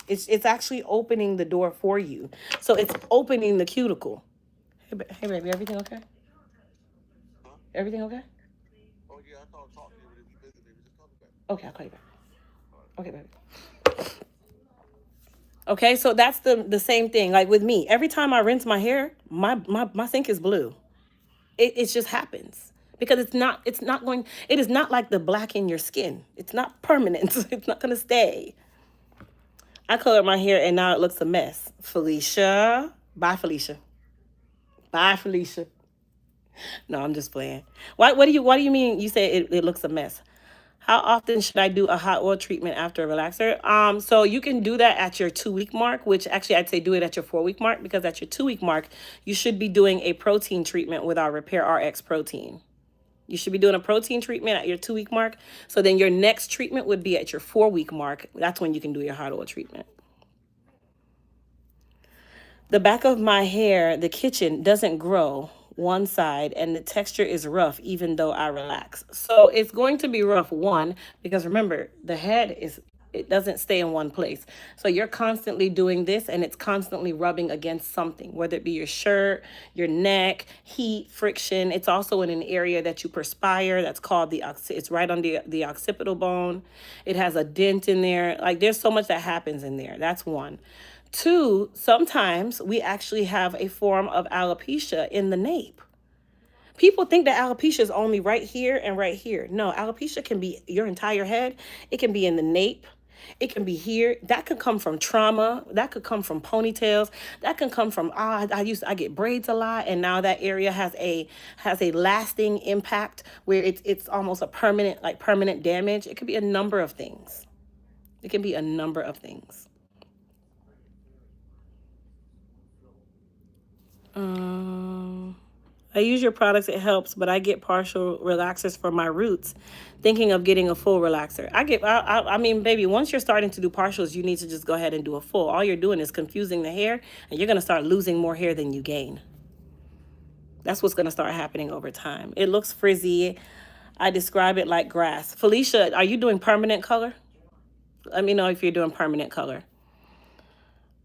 It's actually opening the door for you. So it's opening the cuticle. Hey baby, everything okay? Everything okay? Oh yeah, I thought talking to you, but if you busy, maybe just call me back. Okay, I'll call you back. Okay, baby. Okay, so that's the same thing. Like with me, every time I rinse my hair, my sink is blue. It just happens because it is not like the black in your skin. It's not permanent. It's not gonna stay. I colored my hair and now it looks a mess. Felicia. Bye, Felicia. Bye, Felicia. No, I'm just playing. What do you mean you say it looks a mess? How often should I do a hot oil treatment after a relaxer? So you can do that at your 2-week mark, which actually I'd say do it at your 4-week mark, because at your 2-week mark, you should be doing a protein treatment with our Repair RX protein. You should be doing a protein treatment at your 2-week mark. So then your next treatment would be at your 4-week mark. That's when you can do your hot oil treatment. The back of my hair, the kitchen, doesn't grow one side and the texture is rough even though I relax. So it's going to be rough, one, because remember, the head it doesn't stay in one place. So you're constantly doing this and it's constantly rubbing against something, whether it be your shirt, your neck, heat, friction. It's also in an area that you perspire. That's called it's right on the occipital bone. It has a dent in there. Like there's so much that happens in there. That's one. Two, sometimes we actually have a form of alopecia in the nape. People think that alopecia is only right here and right here. No, alopecia can be your entire head. It can be in the nape. It can be here. That could come from trauma. That could come from ponytails. That can come from I get braids a lot, and now that area has a lasting impact where it's almost a permanent damage. It could be a number of things. It can be a number of things. I use your products, it helps, but I get partial relaxers for my roots, thinking of getting a full relaxer. I mean, baby, once you're starting to do partials, you need to just go ahead and do a full. All you're doing is confusing the hair, and you're going to start losing more hair than you gain. That's what's going to start happening over time. It looks frizzy. I describe it like grass. Felicia, are you doing permanent color? Let me know if you're doing permanent color.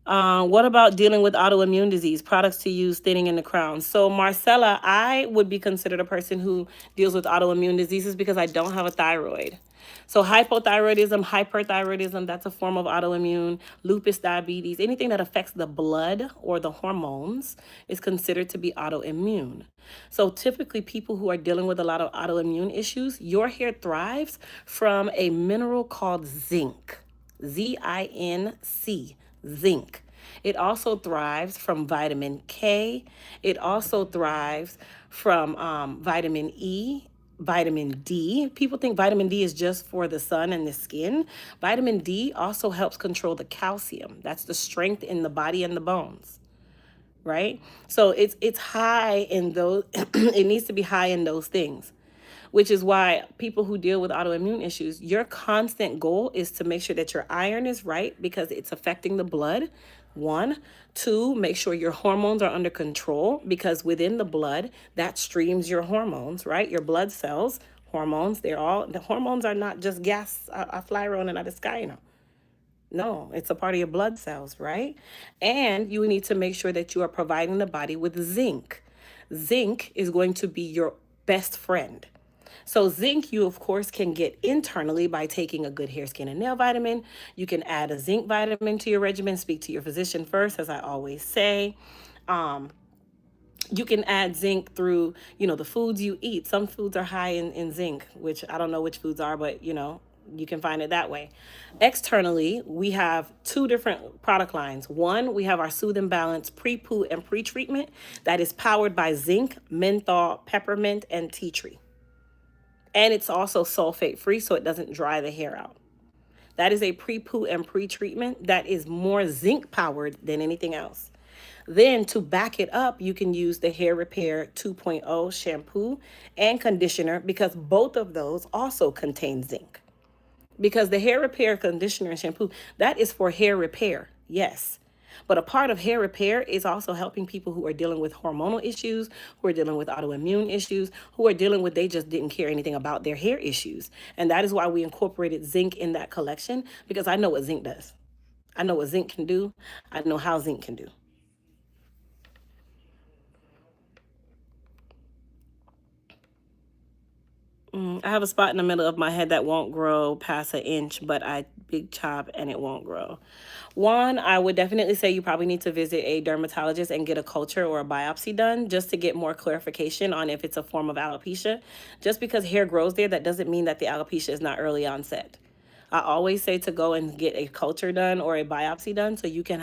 What about dealing with autoimmune disease? Products to use, thinning in the crown. So Marcella, I would be considered a person who deals with autoimmune diseases because I don't have a thyroid. So hypothyroidism, hyperthyroidism, that's a form of autoimmune. Lupus, diabetes, anything that affects the blood or the hormones is considered to be autoimmune. So typically people who are dealing with a lot of autoimmune issues, your hair thrives from a mineral called zinc. Z-I-N-C. Zinc. It also thrives from vitamin K. It also thrives from vitamin E, vitamin D. People think vitamin D is just for the sun and the skin. Vitamin D also helps control the calcium. That's the strength in the body and the bones, right? So it's high in those. It needs to be high in those things, which is why people who deal with autoimmune issues, your constant goal is to make sure that your iron is right because it's affecting the blood. 1, 2, make sure your hormones are under control because within the blood, that streams your hormones, right? Your blood cells, hormones, the hormones are not just gas, I fly around and out of the sky, No, it's a part of your blood cells, right? And you need to make sure that you are providing the body with zinc. Zinc is going to be your best friend. So zinc, you of course can get internally by taking a good hair, skin, and nail vitamin. You can add a zinc vitamin to your regimen. Speak to your physician first, as I always say. You can add zinc through, the foods you eat. Some foods are high in zinc, which I don't know which foods are, but You can find it that way. Externally, we have two different product lines. One, we have our Soothe and Balance pre-poo and pre-treatment that is powered by zinc, menthol, peppermint, and tea tree. And it's also sulfate free, so it doesn't dry the hair out. That is a pre-poo and pre-treatment that is more zinc powered than anything else. Then to back it up, you can use the Hair Repair 2.0 shampoo and conditioner because both of those also contain zinc. Because the Hair Repair conditioner and shampoo, that is for hair repair, yes. But a part of hair repair is also helping people who are dealing with hormonal issues, who are dealing with autoimmune issues, who are dealing with they just didn't care anything about their hair issues. And that is why we incorporated zinc in that collection, because I know what zinc does. I know what zinc can do. I know how zinc can do. I have a spot in the middle of my head that won't grow past an inch, but I big chop and it won't grow. One, I would definitely say you probably need to visit a dermatologist and get a culture or a biopsy done just to get more clarification on if it's a form of alopecia. Just because hair grows there, that doesn't mean that the alopecia is not early onset. I always say to go and get a culture done or a biopsy done so you can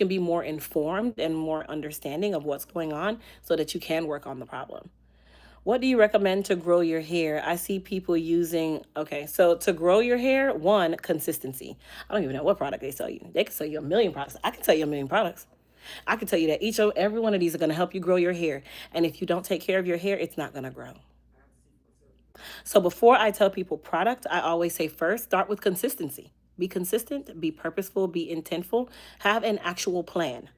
be more informed and more understanding of what's going on so that you can work on the problem. What do you recommend to grow your hair? I see people using, okay, so to grow your hair, one, consistency. I don't even know what product they sell you. They can sell you a million products. I can tell you a million products. I can tell you that every one of these are going to help you grow your hair. And if you don't take care of your hair, it's not going to grow. So before I tell people product, I always say first, start with consistency. Be consistent, be purposeful, be intentful, have an actual plan.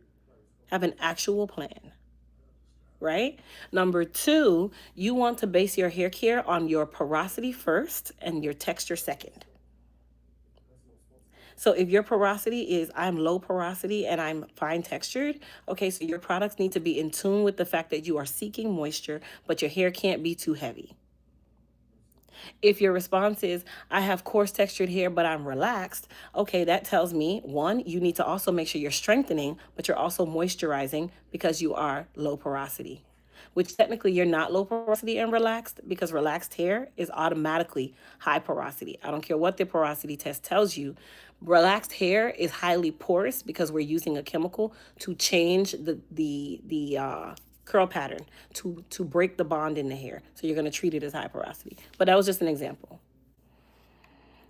Have an actual plan. Right? Number two, you want to base your hair care on your porosity first and your texture second. So if your porosity is I'm low porosity and I'm fine textured, okay, so your products need to be in tune with the fact that you are seeking moisture, but your hair can't be too heavy. If your response is, I have coarse textured hair, but I'm relaxed, okay, that tells me one, you need to also make sure you're strengthening, but you're also moisturizing because you are low porosity. Which technically you're not low porosity and relaxed because relaxed hair is automatically high porosity. I don't care what the porosity test tells you. Relaxed hair is highly porous because we're using a chemical to change the curl pattern to break the bond in the hair. So you're going to treat it as high porosity. But that was just an example.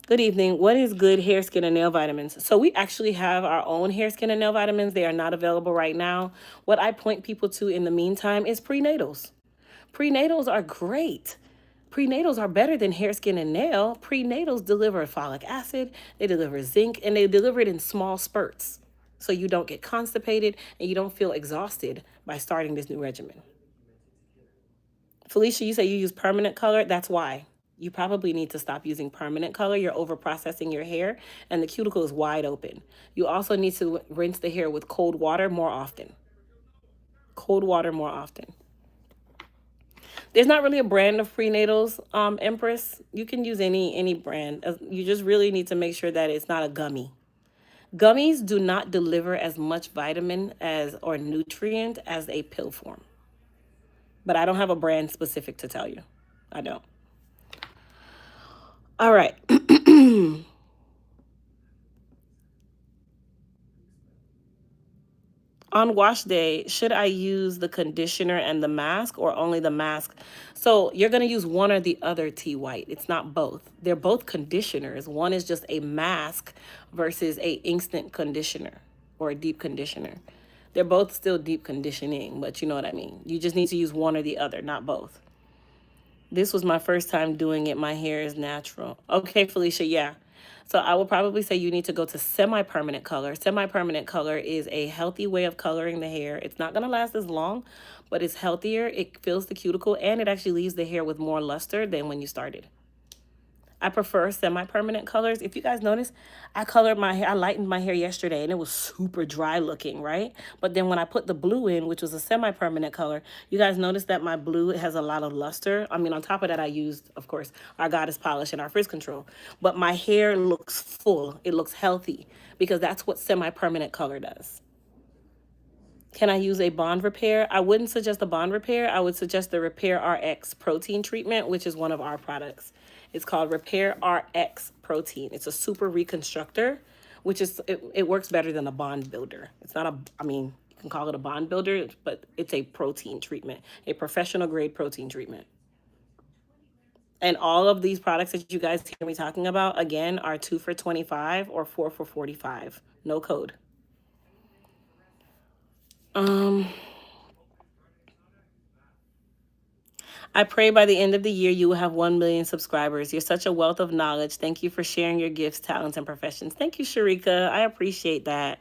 Good evening. What is good hair, skin, and nail vitamins? So we actually have our own hair, skin, and nail vitamins. They are not available right now. What I point people to in the meantime is prenatals. Prenatals are great. Prenatals are better than hair, skin, and nail. Prenatals deliver folic acid, they deliver zinc, and they deliver it in small spurts. So you don't get constipated and you don't feel exhausted by starting this new regimen. Felicia, you say you use permanent color. That's why. You probably need to stop using permanent color. You're over processing your hair and the cuticle is wide open. You also need to rinse the hair with cold water more often. Cold water more often. There's not really a brand of prenatals, Empress. You can use any brand. You just really need to make sure that it's not a gummy. Gummies do not deliver as much vitamin as or nutrient as a pill form. But I don't have a brand specific to tell you. I don't. All right. On wash day, should I use the conditioner and the mask or only the mask? So you're going to use one or the other, T White. It's not both. They're both conditioners. One is just a mask versus a instant conditioner or a deep conditioner. They're both still deep conditioning, but you know what I mean. You just need to use one or the other, not both. This was my first time doing it. My hair is natural. Okay, Felicia, yeah. So I would probably say you need to go to semi-permanent color. Semi-permanent color is a healthy way of coloring the hair. It's not going to last as long, but it's healthier. It fills the cuticle, and it actually leaves the hair with more luster than when you started. I prefer semi-permanent colors. If you guys notice, I colored my hair, I lightened my hair yesterday and it was super dry looking, right? But then when I put the blue in, which was a semi-permanent color, you guys notice that my blue has a lot of luster. I mean, on top of that, I used, of course, our Goddess Polish and our Frizz Control. But my hair looks full. It looks healthy because that's what semi-permanent color does. Can I use a bond repair? I wouldn't suggest a bond repair. I would suggest the Repair RX protein treatment, which is one of our products. It's called Repair RX Protein. It's a super reconstructor, which is, it works better than a bond builder. It's not a, I mean, you can call it a bond builder, but it's a protein treatment, a professional grade protein treatment. And all of these products that you guys hear me talking about, again, are 2 for 25 or 4 for 45. No code. I pray by the end of the year you will have 1 million subscribers. You're such a wealth of knowledge. Thank you for sharing your gifts, talents, and professions. Thank you, Sharika. I appreciate that.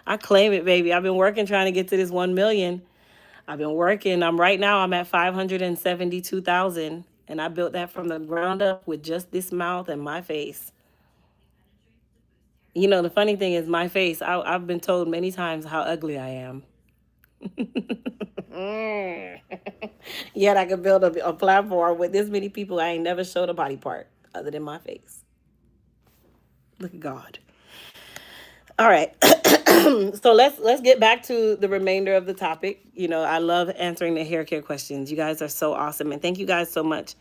I claim it, baby. I've been working trying to get to this 1 million. I've been working. I'm at 572,000. And I built that from the ground up with just this mouth and my face. You know, the funny thing is my face. I've been told many times how ugly I am. Yet I could build a platform with this many people. I ain't never showed a body part other than my face. Look at God. All right. So let's get back to the remainder of the topic. You know, I love answering the hair care questions. You guys are so awesome, and thank you guys so much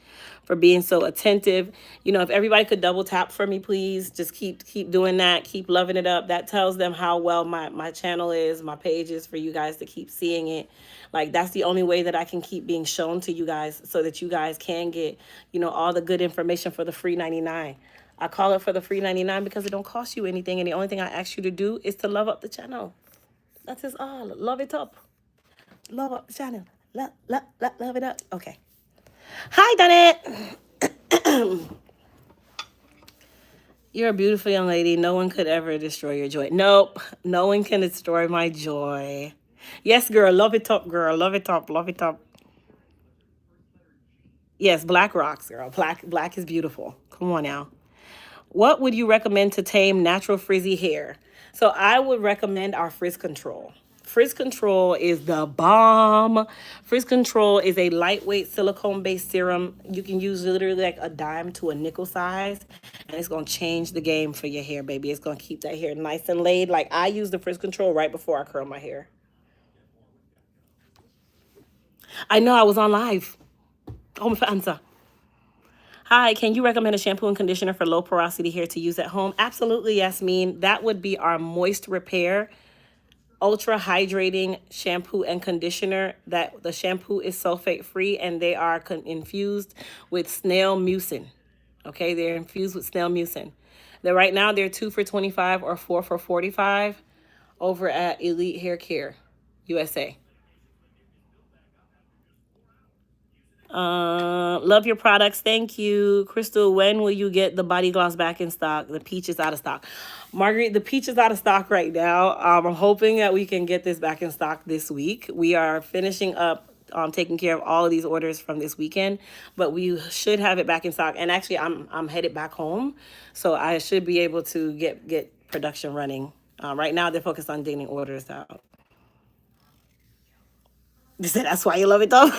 for being so attentive. You know, if everybody could double tap for me, please, just keep doing that. Keep loving it up. That tells them how well my channel is, my page is, for you guys to keep seeing it. Like, that's the only way that I can keep being shown to you guys, so that you guys can get, you know, all the good information for the free 99. I call it for the free 99 because it don't cost you anything, and the only thing I ask you to do is to love up the channel. That is all. Love it up. Love up the channel. Love it up. Okay. Hi, Donette. You're a beautiful young lady. No one could ever destroy your joy. Nope. No one can destroy my joy. Yes, girl. Love it up, girl. Love it up. Love it up. Yes, black rocks, girl. Black is beautiful. Come on now. What would you recommend to tame natural frizzy hair? So I would recommend our Frizz Control. Frizz Control is the bomb. Frizz Control is a lightweight silicone-based serum. You can use literally like a dime to a nickel size, and it's going to change the game for your hair, baby. It's going to keep that hair nice and laid. Like, I use the Frizz Control right before I curl my hair. I know, I was on live. Home for answer. Hi, can you recommend a shampoo and conditioner for low porosity hair to use at home? Absolutely, Yasmin. That would be our Moist Repair Ultra Hydrating Shampoo and Conditioner. That the shampoo is sulfate free, and they are infused with snail mucin. Okay, they're infused with snail mucin. Right now they're 2 for 25 or 4 for 45 over at Elite Hair Care USA. Love your products. Thank you. Crystal, when will you get the body gloss back in stock? The peach is out of stock. Marguerite, the peach is out of stock right now. I'm hoping that we can get this back in stock this week. We are finishing up taking care of all of these orders from this weekend, but we should have it back in stock. And actually, I'm headed back home, so I should be able to get production running. Right now, they're focused on getting orders out. You said that's why you love it, though.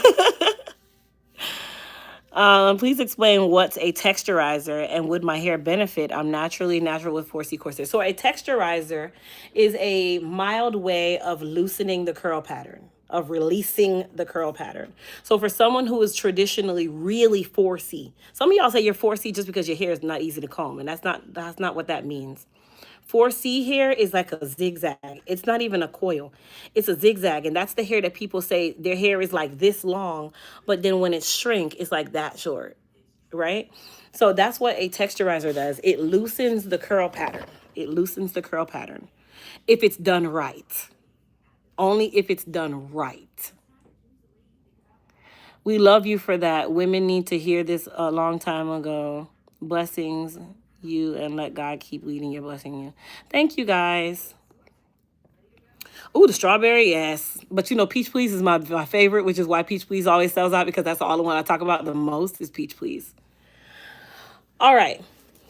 Please explain what's a texturizer and would my hair benefit? I'm naturally natural with 4C corset. So a texturizer is a mild way of loosening the curl pattern, of releasing the curl pattern. So for someone who is traditionally really 4C, some of y'all say you're 4C just because your hair is not easy to comb, and that's not what that means. 4C hair is like a zigzag. It's not even a coil. It's a zigzag. And that's the hair that people say their hair is like this long, but then when it shrink, it's like that short, right? So that's what a texturizer does. It loosens the curl pattern. It loosens the curl pattern if it's done right. Only if it's done right. We love you for that. Women need to hear this a long time ago. Blessings you, and let God keep leading you, blessing you. Thank you, guys. Oh, the strawberry, yes. But you know, Peach Please is my favorite, which is why Peach Please always sells out, because that's all the one I talk about the most is Peach Please. All right.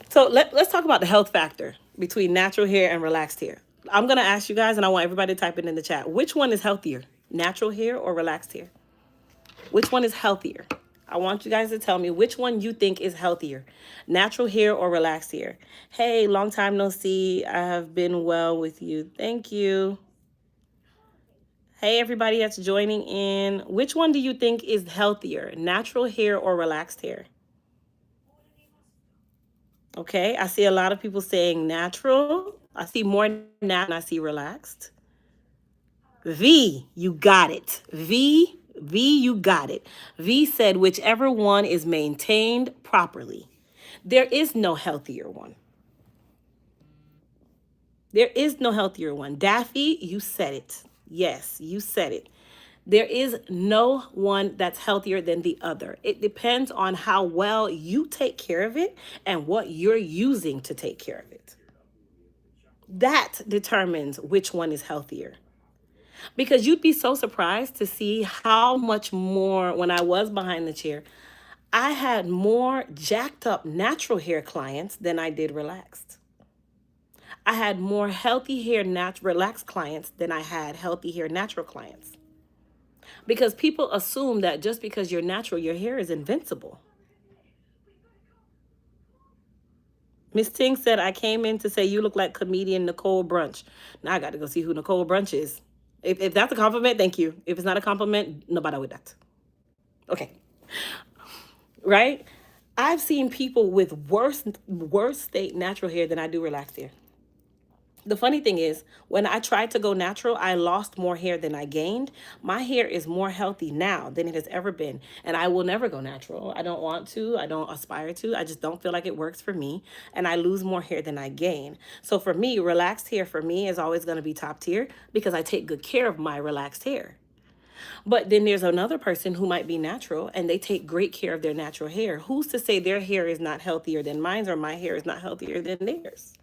So let's talk about the health factor between natural hair and relaxed hair. I'm going to ask you guys, and I want everybody to type it in the chat. Which one is healthier, natural hair or relaxed hair? Which one is healthier? I want you guys to tell me which one you think is healthier, natural hair or relaxed hair. Hey, long time no see. I have been well with you. Thank you. Hey, everybody that's joining in. Which one do you think is healthier, natural hair or relaxed hair? Okay, I see a lot of people saying natural. I see more now than I see relaxed. V, you got it. V, you got it. V said whichever one is maintained properly. There is no healthier one. There is no healthier one. Daffy, you said it. Yes, you said it. There is no one that's healthier than the other. It depends on how well you take care of it and what you're using to take care of it. That determines which one is healthier. Because you'd be so surprised to see how much more, when I was behind the chair, I had more jacked up natural hair clients than I did relaxed. I had more healthy hair, relaxed clients than I had healthy hair, natural clients. Because people assume that just because you're natural, your hair is invincible. Miss Ting said, I came in to say you look like comedian Nicole Brunch. Now I got to go see who Nicole Brunch is. If that's a compliment, thank you. If it's not a compliment, nobody with that. Okay. Right? I've seen people with worse state natural hair than I do relaxed hair. The funny thing is, when I tried to go natural, I lost more hair than I gained. My hair is more healthy now than it has ever been. And I will never go natural. I don't want to. I don't aspire to. I just don't feel like it works for me. And I lose more hair than I gain. So for me, relaxed hair for me is always going to be top tier because I take good care of my relaxed hair. But then there's another person who might be natural and they take great care of their natural hair. Who's to say their hair is not healthier than mine or my hair is not healthier than theirs?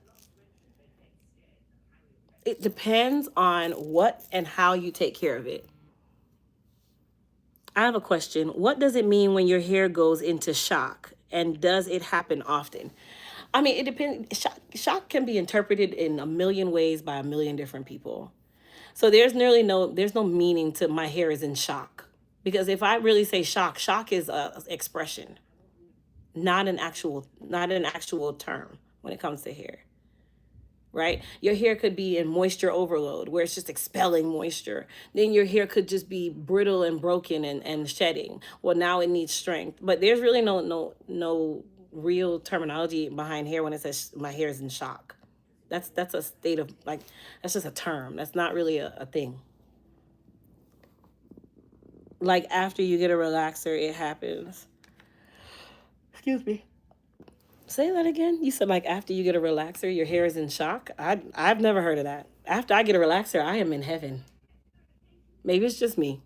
It depends on what and how you take care of it. I have a question. What does it mean when your hair goes into shock? And does it happen often? I mean, it depends. Shock can be interpreted in a million ways by a million different people. So there's no meaning to my hair is in shock. Because if I really say shock, shock is a expression, not an actual term when it comes to hair. Right? Your hair could be in moisture overload where it's just expelling moisture. Then your hair could just be brittle and broken and shedding. Well, now it needs strength. But there's really no real terminology behind hair when it says my hair is in shock. That's a state of like that's just a term. That's not really a thing. Like after you get a relaxer, it happens. Excuse me. Say that again. You said like after you get a relaxer, your hair is in shock. I've never heard of that. After I get a relaxer, I am in heaven. Maybe it's just me.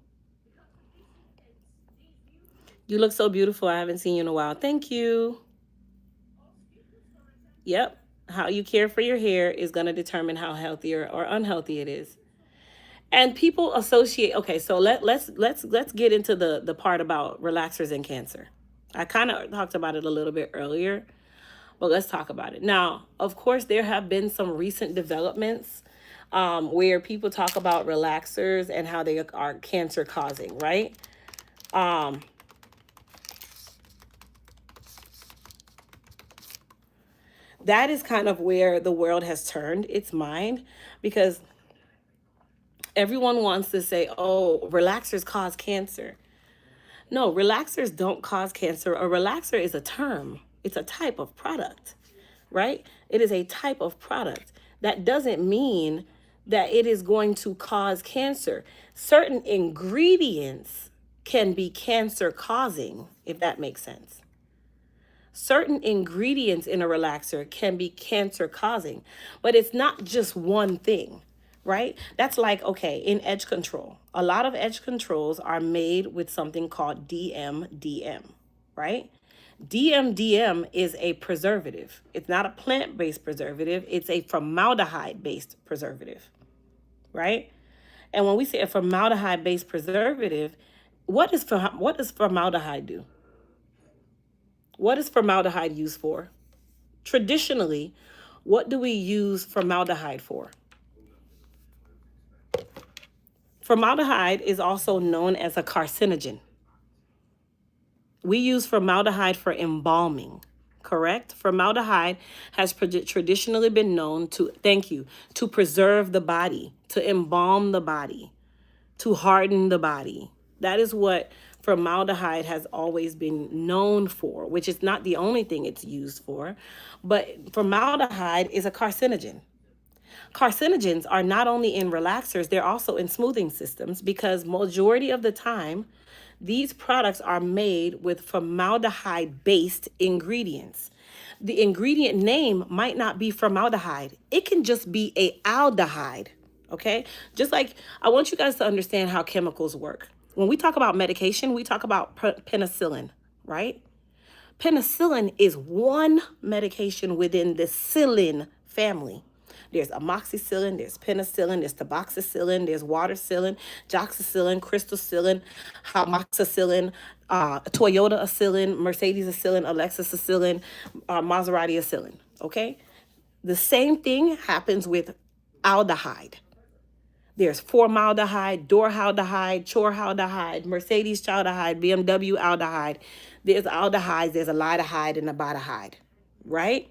You look so beautiful. I haven't seen you in a while. Thank you. Yep. How you care for your hair is going to determine how healthy or unhealthy it is. And people associate. Okay, so let's get into the part about relaxers and cancer. I kind of talked about it a little bit earlier, but let's talk about it. Now, of course, there have been some recent developments where people talk about relaxers and how they are cancer causing, right? That is kind of where the world has turned its mind because everyone wants to say, oh, relaxers cause cancer. No, relaxers don't cause cancer. A relaxer is a term, it's a type of product, right? It is a type of product. That doesn't mean that it is going to cause cancer. Certain ingredients can be cancer causing, if that makes sense. Certain ingredients in a relaxer can be cancer causing, but it's not just one thing, right? That's like, okay, in edge control, a lot of edge controls are made with something called DMDM, right? DMDM is a preservative. It's not a plant-based preservative. It's a formaldehyde-based preservative, right? And when we say a formaldehyde-based preservative, what does formaldehyde do? What is formaldehyde used for? Traditionally, what do we use formaldehyde for? Formaldehyde is also known as a carcinogen. We use formaldehyde for embalming, correct? Formaldehyde has traditionally been known to, thank you, to preserve the body, to embalm the body, to harden the body. That is what formaldehyde has always been known for, which is not the only thing it's used for, but formaldehyde is a carcinogen. Carcinogens are not only in relaxers, they're also in smoothing systems because majority of the time, these products are made with formaldehyde-based ingredients. The ingredient name might not be formaldehyde. It can just be a aldehyde, okay? Just like I want you guys to understand how chemicals work. When we talk about medication, we talk about penicillin, right? Penicillin is one medication within the psyllin family. There's amoxicillin, there's penicillin, there's tamoxicillin, there's watercillin, joxicillin, crystalcillin, homoxicillin, Toyota acillin, Mercedes acillin, Lexus acillin, Maserati acillin. Okay? The same thing happens with aldehyde. There's formaldehyde, dorhaldehyde, chorhaldehyde, Mercedes chaldehyde, BMW aldehyde. There's aldehydes, there's a lidehyde and a betahyde, right?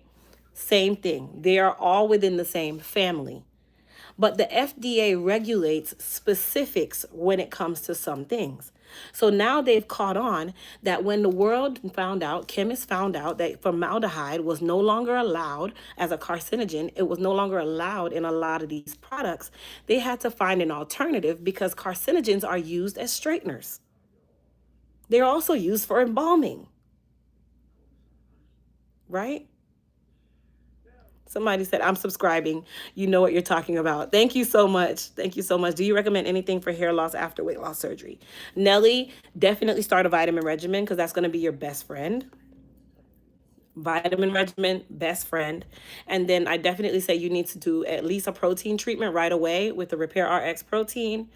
Same thing. They are all within the same family. But the FDA regulates specifics when it comes to some things. So now they've caught on that when the world found out, chemists found out that formaldehyde was no longer allowed as a carcinogen, it was no longer allowed in a lot of these products, they had to find an alternative because carcinogens are used as straighteners. They're also used for embalming, right? Somebody said, I'm subscribing. You know what you're talking about. Thank you so much. Thank you so much. Do you recommend anything for hair loss after weight loss surgery? Nelly, definitely start a vitamin regimen because that's going to be your best friend. Vitamin regimen, best friend. And then I definitely say you need to do at least a protein treatment right away with the Repair RX protein.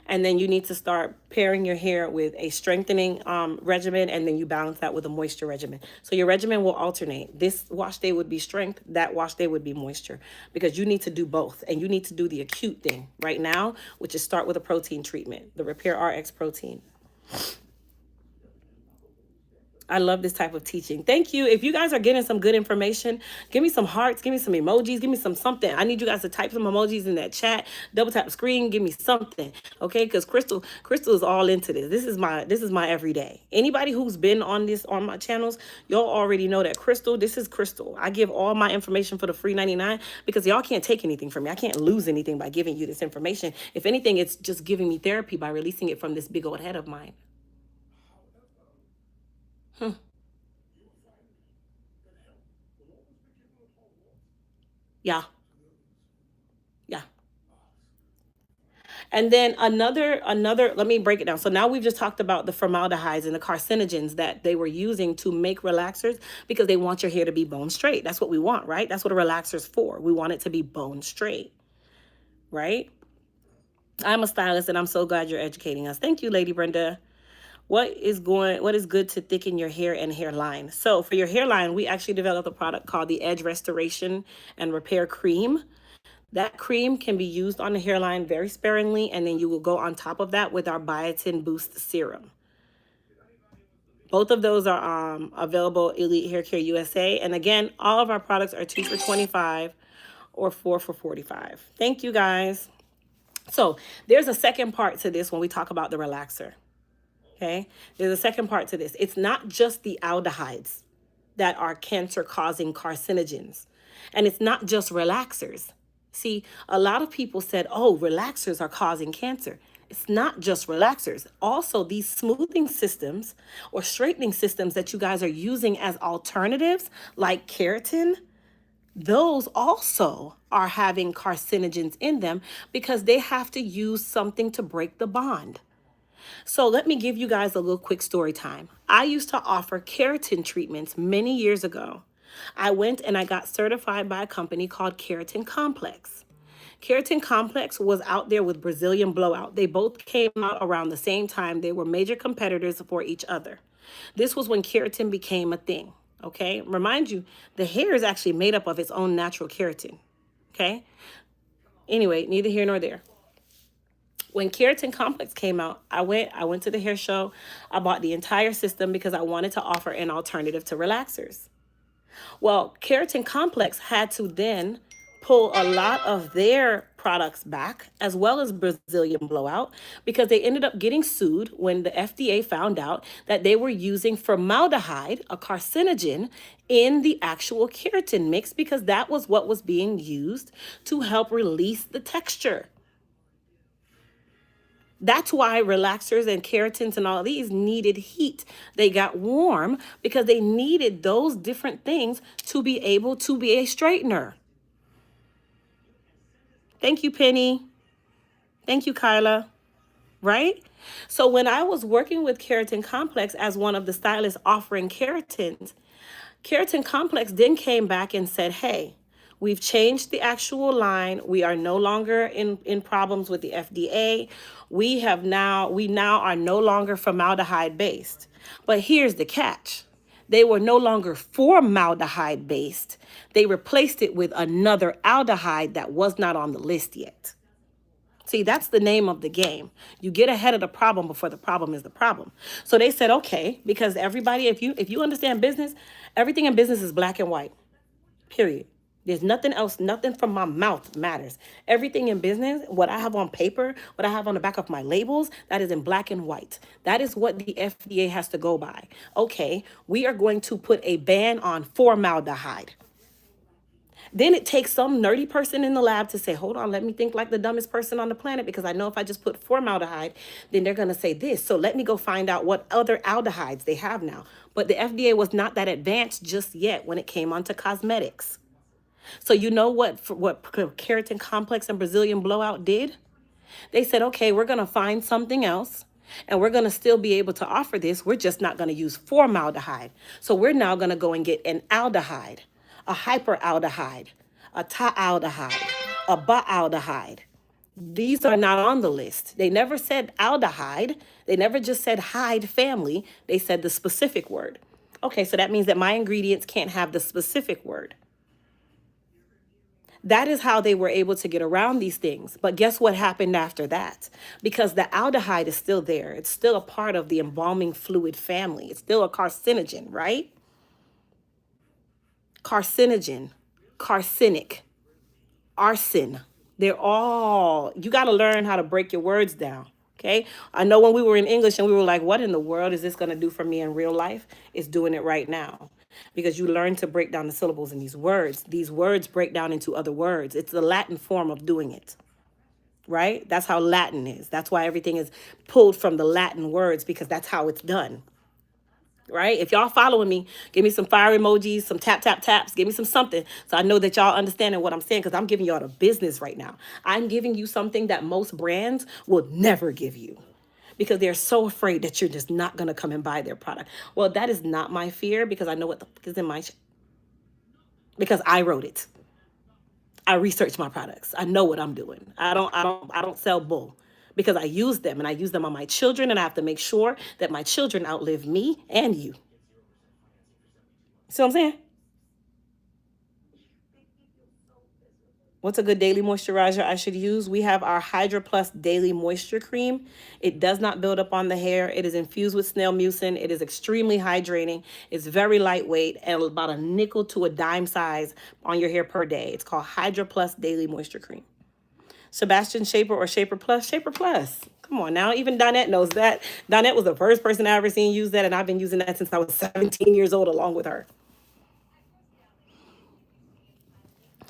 And then you need to start pairing your hair with a strengthening regimen, and then you balance that with a moisture regimen. So your regimen will alternate. This wash day would be strength, that wash day would be moisture, because you need to do both, and you need to do the acute thing right now, which is start with a protein treatment, the Repair RX protein. I love this type of teaching. Thank you. If you guys are getting some good information, give me some hearts, give me some emojis, give me something. I need you guys to type some emojis in that chat. Double tap the screen, give me something. Okay? Because Crystal is all into this. This is my everyday. Anybody who's been on my channels, y'all already know that this is Crystal. I give all my information for the free 99 because y'all can't take anything from me. I can't lose anything by giving you this information. If anything, it's just giving me therapy by releasing it from this big old head of mine. Yeah. Yeah. And then another, let me break it down. So now we've just talked about the formaldehydes and the carcinogens that they were using to make relaxers because they want your hair to be bone straight. That's what we want, right? That's what a relaxer's for. We want it to be bone straight, right? I'm a stylist and I'm so glad you're educating us. Thank you, Lady Brenda. What is good to thicken your hair and hairline? So for your hairline, we actually developed a product called the Edge Restoration and Repair Cream. That cream can be used on the hairline very sparingly, and then you will go on top of that with our Biotin Boost Serum. Both of those are available Elite Hair Care USA. And again, all of our products are 2 for $25 or 4 for $45. Thank you, guys. So there's a second part to this when we talk about the relaxer. Okay, there's a second part to this. It's not just the aldehydes that are cancer-causing carcinogens. And it's not just relaxers. See, a lot of people said, oh, relaxers are causing cancer. It's not just relaxers. Also, these smoothing systems or straightening systems that you guys are using as alternatives, like keratin, those also are having carcinogens in them because they have to use something to break the bond. So let me give you guys a little quick story time. I used to offer keratin treatments many years ago. I went and I got certified by a company called Keratin Complex. Keratin Complex was out there with Brazilian Blowout. They both came out around the same time. They were major competitors for each other. This was when keratin became a thing, okay? Remind you, the hair is actually made up of its own natural keratin, okay? Anyway, neither here nor there. When Keratin Complex came out, I went to the hair show. I bought the entire system because I wanted to offer an alternative to relaxers. Well, Keratin Complex had to then pull a lot of their products back, as well as Brazilian Blowout, because they ended up getting sued when the FDA found out that they were using formaldehyde, a carcinogen, in the actual keratin mix, because that was what was being used to help release the texture. That's why relaxers and keratins and all these needed heat. They got warm because they needed those different things to be able to be a straightener. Thank you, Penny. Thank you, Kyla. Right? So when I was working with Keratin Complex as one of the stylists offering keratins, Keratin Complex then came back and said, hey, we've changed the actual line. We are no longer in problems with the FDA. We now are no longer formaldehyde based. But here's the catch. They were no longer formaldehyde based. They replaced it with another aldehyde that was not on the list yet. See, that's the name of the game. You get ahead of the problem before the problem is the problem. So they said, okay, because everybody, if you understand business, everything in business is black and white. Period. There's nothing else, nothing from my mouth matters. Everything in business, what I have on paper, what I have on the back of my labels, that is in black and white. That is what the FDA has to go by. Okay, we are going to put a ban on formaldehyde. Then it takes some nerdy person in the lab to say, hold on, let me think like the dumbest person on the planet, because I know if I just put formaldehyde, then they're going to say this. So let me go find out what other aldehydes they have now. But the FDA was not that advanced just yet when it came onto cosmetics. So you know what Keratin Complex and Brazilian Blowout did? They said, okay, we're going to find something else, and we're going to still be able to offer this. We're just not going to use formaldehyde. So we're now going to go and get an aldehyde, a hyperaldehyde, a thialdehyde, a baaldehyde. These are not on the list. They never said aldehyde. They never just said hyde family. They said the specific word. Okay, so that means that my ingredients can't have the specific word. That is how they were able to get around these things. But guess what happened after that? Because the aldehyde is still there. It's still a part of the embalming fluid family. It's still a carcinogen, right? Carcinogen, carcinic, arson. They're all, you got to learn how to break your words down. Okay. I know when we were in English and we were like, what in the world is this going to do for me in real life? It's doing it right now, because you learn to break down the syllables in these words. These words break down into other words. It's the Latin form of doing it. Right? That's how Latin is. That's why everything is pulled from the Latin words, because that's how it's done. Right? If y'all following me, give me some fire emojis, some tap, tap, taps, give me some something, so I know that y'all understanding what I'm saying, because I'm giving y'all the business right now. I'm giving you something that most brands will never give you, because they're so afraid that you're just not going to come and buy their product. Well, that is not my fear, because I know what the fuck is in my because I wrote it. I research my products. I know what I'm doing. I don't sell bull, because I use them, and I use them on my children, and I have to make sure that my children outlive me and you. See what I'm saying? What's a good daily moisturizer I should use? We have our Hydra Plus Daily Moisture Cream. It does not build up on the hair. It is infused with snail mucin. It is extremely hydrating. It's very lightweight and about a nickel to a dime size on your hair per day. It's called Hydra Plus Daily Moisture Cream. Sebastian Shaper or Shaper Plus? Shaper Plus. Come on now. Even Donette knows that. Donette was the first person I ever seen use that, and I've been using that since I was 17 years old along with her.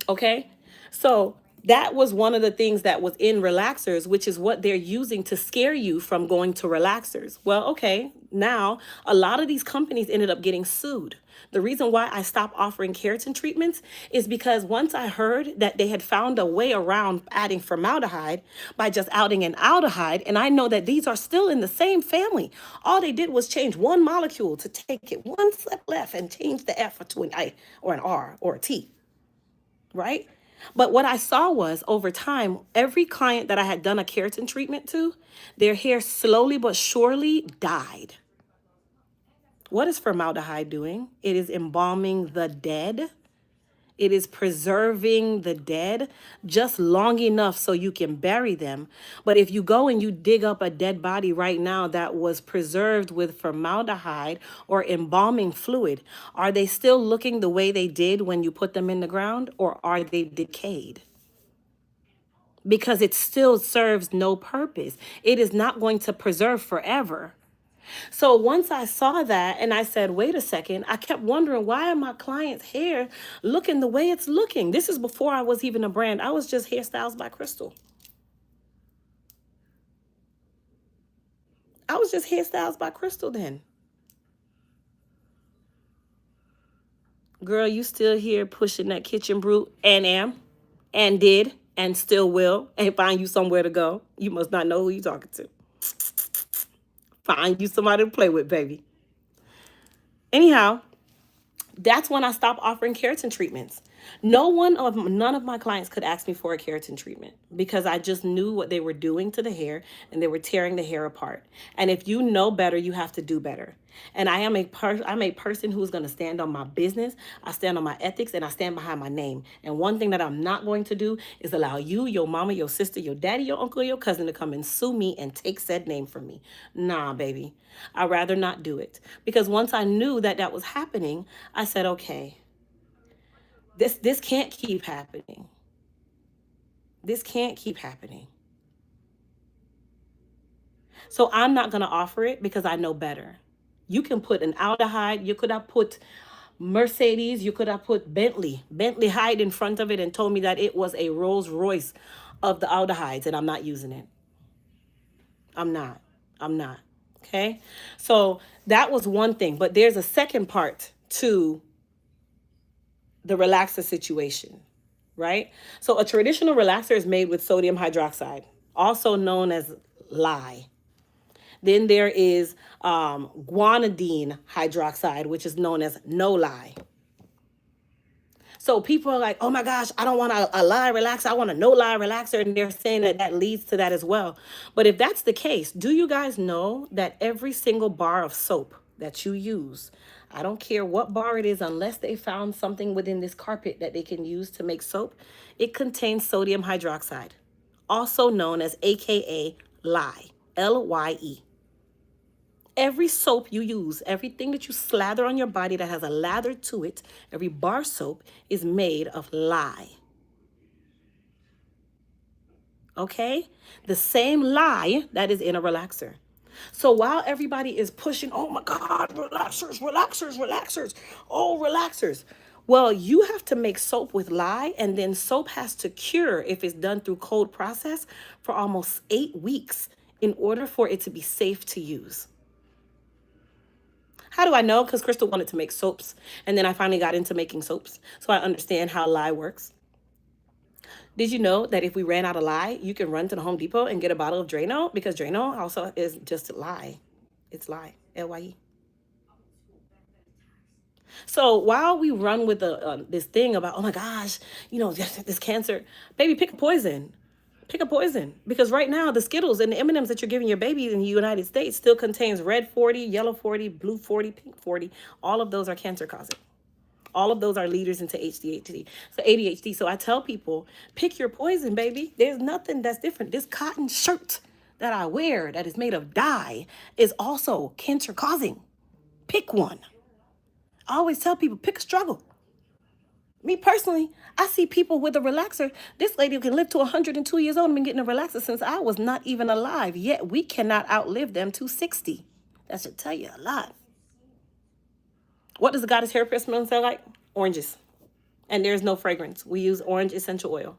Okay? So that was one of the things that was in relaxers, which is what they're using to scare you from going to relaxers. Well, okay, now a lot of these companies ended up getting sued. The reason why I stopped offering keratin treatments is because once I heard that they had found a way around adding formaldehyde by just adding an aldehyde, and I know that these are still in the same family. All they did was change one molecule to take it one step left and change the F to an I or an R or a T, right? But what I saw was, over time, every client that I had done a keratin treatment to, their hair slowly but surely died. What is formaldehyde doing? It is embalming the dead. It is preserving the dead just long enough so you can bury them. But if you go and you dig up a dead body right now that was preserved with formaldehyde or embalming fluid, are they still looking the way they did when you put them in the ground, or are they decayed? Because it still serves no purpose. It is not going to preserve forever. So once I saw that and I said, wait a second, I kept wondering, why are my clients' hair looking the way it's looking? This is before I was even a brand. I was just Hairstyles by Crystal. I was just Hairstyles by Crystal then. Girl, you still here pushing that kitchen brute, and am, and did, and still will, and find you somewhere to go. You must not know who you're talking to. Find you somebody to play with, baby. Anyhow, that's when I stopped offering keratin treatments. None of my clients could ask me for a keratin treatment because I just knew what they were doing to the hair, and they were tearing the hair apart. And if you know better, you have to do better. And I'm a person who's going to stand on my business. I stand on my ethics, and I stand behind my name. And one thing that I'm not going to do is allow you, your mama, your sister, your daddy, your uncle, your cousin to come and sue me and take said name from me. Nah, baby. I'd rather not do it, because once I knew that that was happening, I said, okay, this can't keep happening. This can't keep happening. So I'm not going to offer it because I know better. You can put an aldehyde. You could have put Mercedes. You could have put Bentley Hyde in front of it and told me that it was a Rolls Royce of the aldehydes, and I'm not using it. I'm not. I'm not. Okay. So that was one thing. But there's a second part to the relaxer situation, right? So a traditional relaxer is made with sodium hydroxide, also known as lye. Then there is guanidine hydroxide, which is known as no lye. So people are like, oh my gosh, I don't want a lye relaxer. I want a no lye relaxer. And they're saying that that leads to that as well. But if that's the case, do you guys know that every single bar of soap that you use, I don't care what bar it is, unless they found something within this carpet that they can use to make soap, it contains sodium hydroxide, also known as AKA lye, LYE. Every soap you use, everything that you slather on your body that has a lather to it, every bar soap is made of lye. Okay? The same lye that is in a relaxer. So while everybody is pushing, oh my God, relaxers, relaxers, relaxers, oh, relaxers. Well, you have to make soap with lye, and then soap has to cure, if it's done through cold process, for almost 8 weeks in order for it to be safe to use. How do I know? Because Crystal wanted to make soaps, and then I finally got into making soaps, so I understand how lye works. Did you know that if we ran out of lye, you can run to the Home Depot and get a bottle of Drano? Because Drano also is just lye. It's lye, LYE. So while we run with this thing about, oh my gosh, this cancer, baby, pick a poison. Pick a poison. Because right now, the Skittles and the M&Ms that you're giving your babies in the United States still contains red 40, yellow 40, blue 40, pink 40. All of those are cancer causing. All of those are leaders into ADHD. So ADHD. So I tell people, pick your poison, baby. There's nothing that's different. This cotton shirt that I wear that is made of dye is also cancer causing. Pick one. I always tell people, pick a struggle. Me personally, I see people with a relaxer. This lady can live to 102 years old and been getting a relaxer since I was not even alive. Yet we cannot outlive them to 60. That should tell you a lot. What does the Goddess hair smell like? Oranges. And there's no fragrance. We use orange essential oil.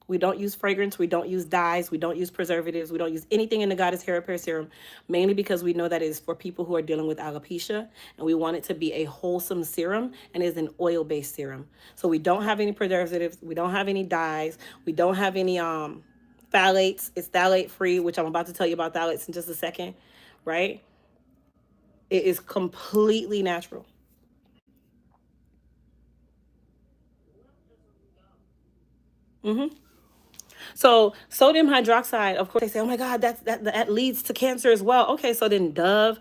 We don't use fragrance. We don't use dyes. We don't use preservatives. We don't use anything in the Goddess Hair Repair Serum, mainly because we know that it is for people who are dealing with alopecia, and we want it to be a wholesome serum, and it is an oil-based serum. So we don't have any preservatives. We don't have any dyes. We don't have any phthalates. It's phthalate-free, which I'm about to tell you about phthalates in just a second, right? It is completely natural. So sodium hydroxide, of course, they say, oh my God, that leads to cancer as well. Okay, so then Dove,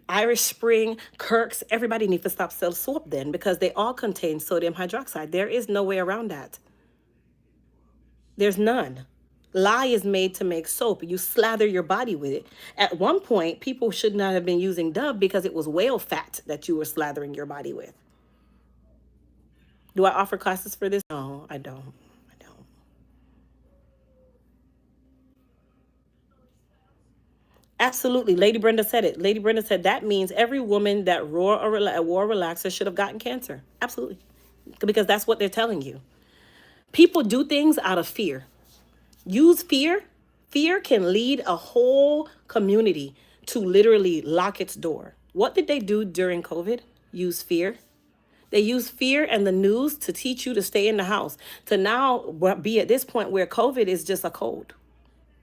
Irish Spring, Kirk's, everybody needs to stop selling soap then, because they all contain sodium hydroxide. There is no way around that. There's none. Lye is made to make soap. You slather your body with it. At one point, people should not have been using Dove because it was whale fat that you were slathering your body with. Do I offer classes for this? No, I don't. I don't. Absolutely. Lady Brenda said it. Lady Brenda said that means every woman that wore a relaxer should have gotten cancer. Absolutely. Because that's what they're telling you. People do things out of fear. Use fear. Fear can lead a whole community to literally lock its door. What did they do during COVID? Use fear. They use fear and the news to teach you to stay in the house, to now be at this point where COVID is just a cold.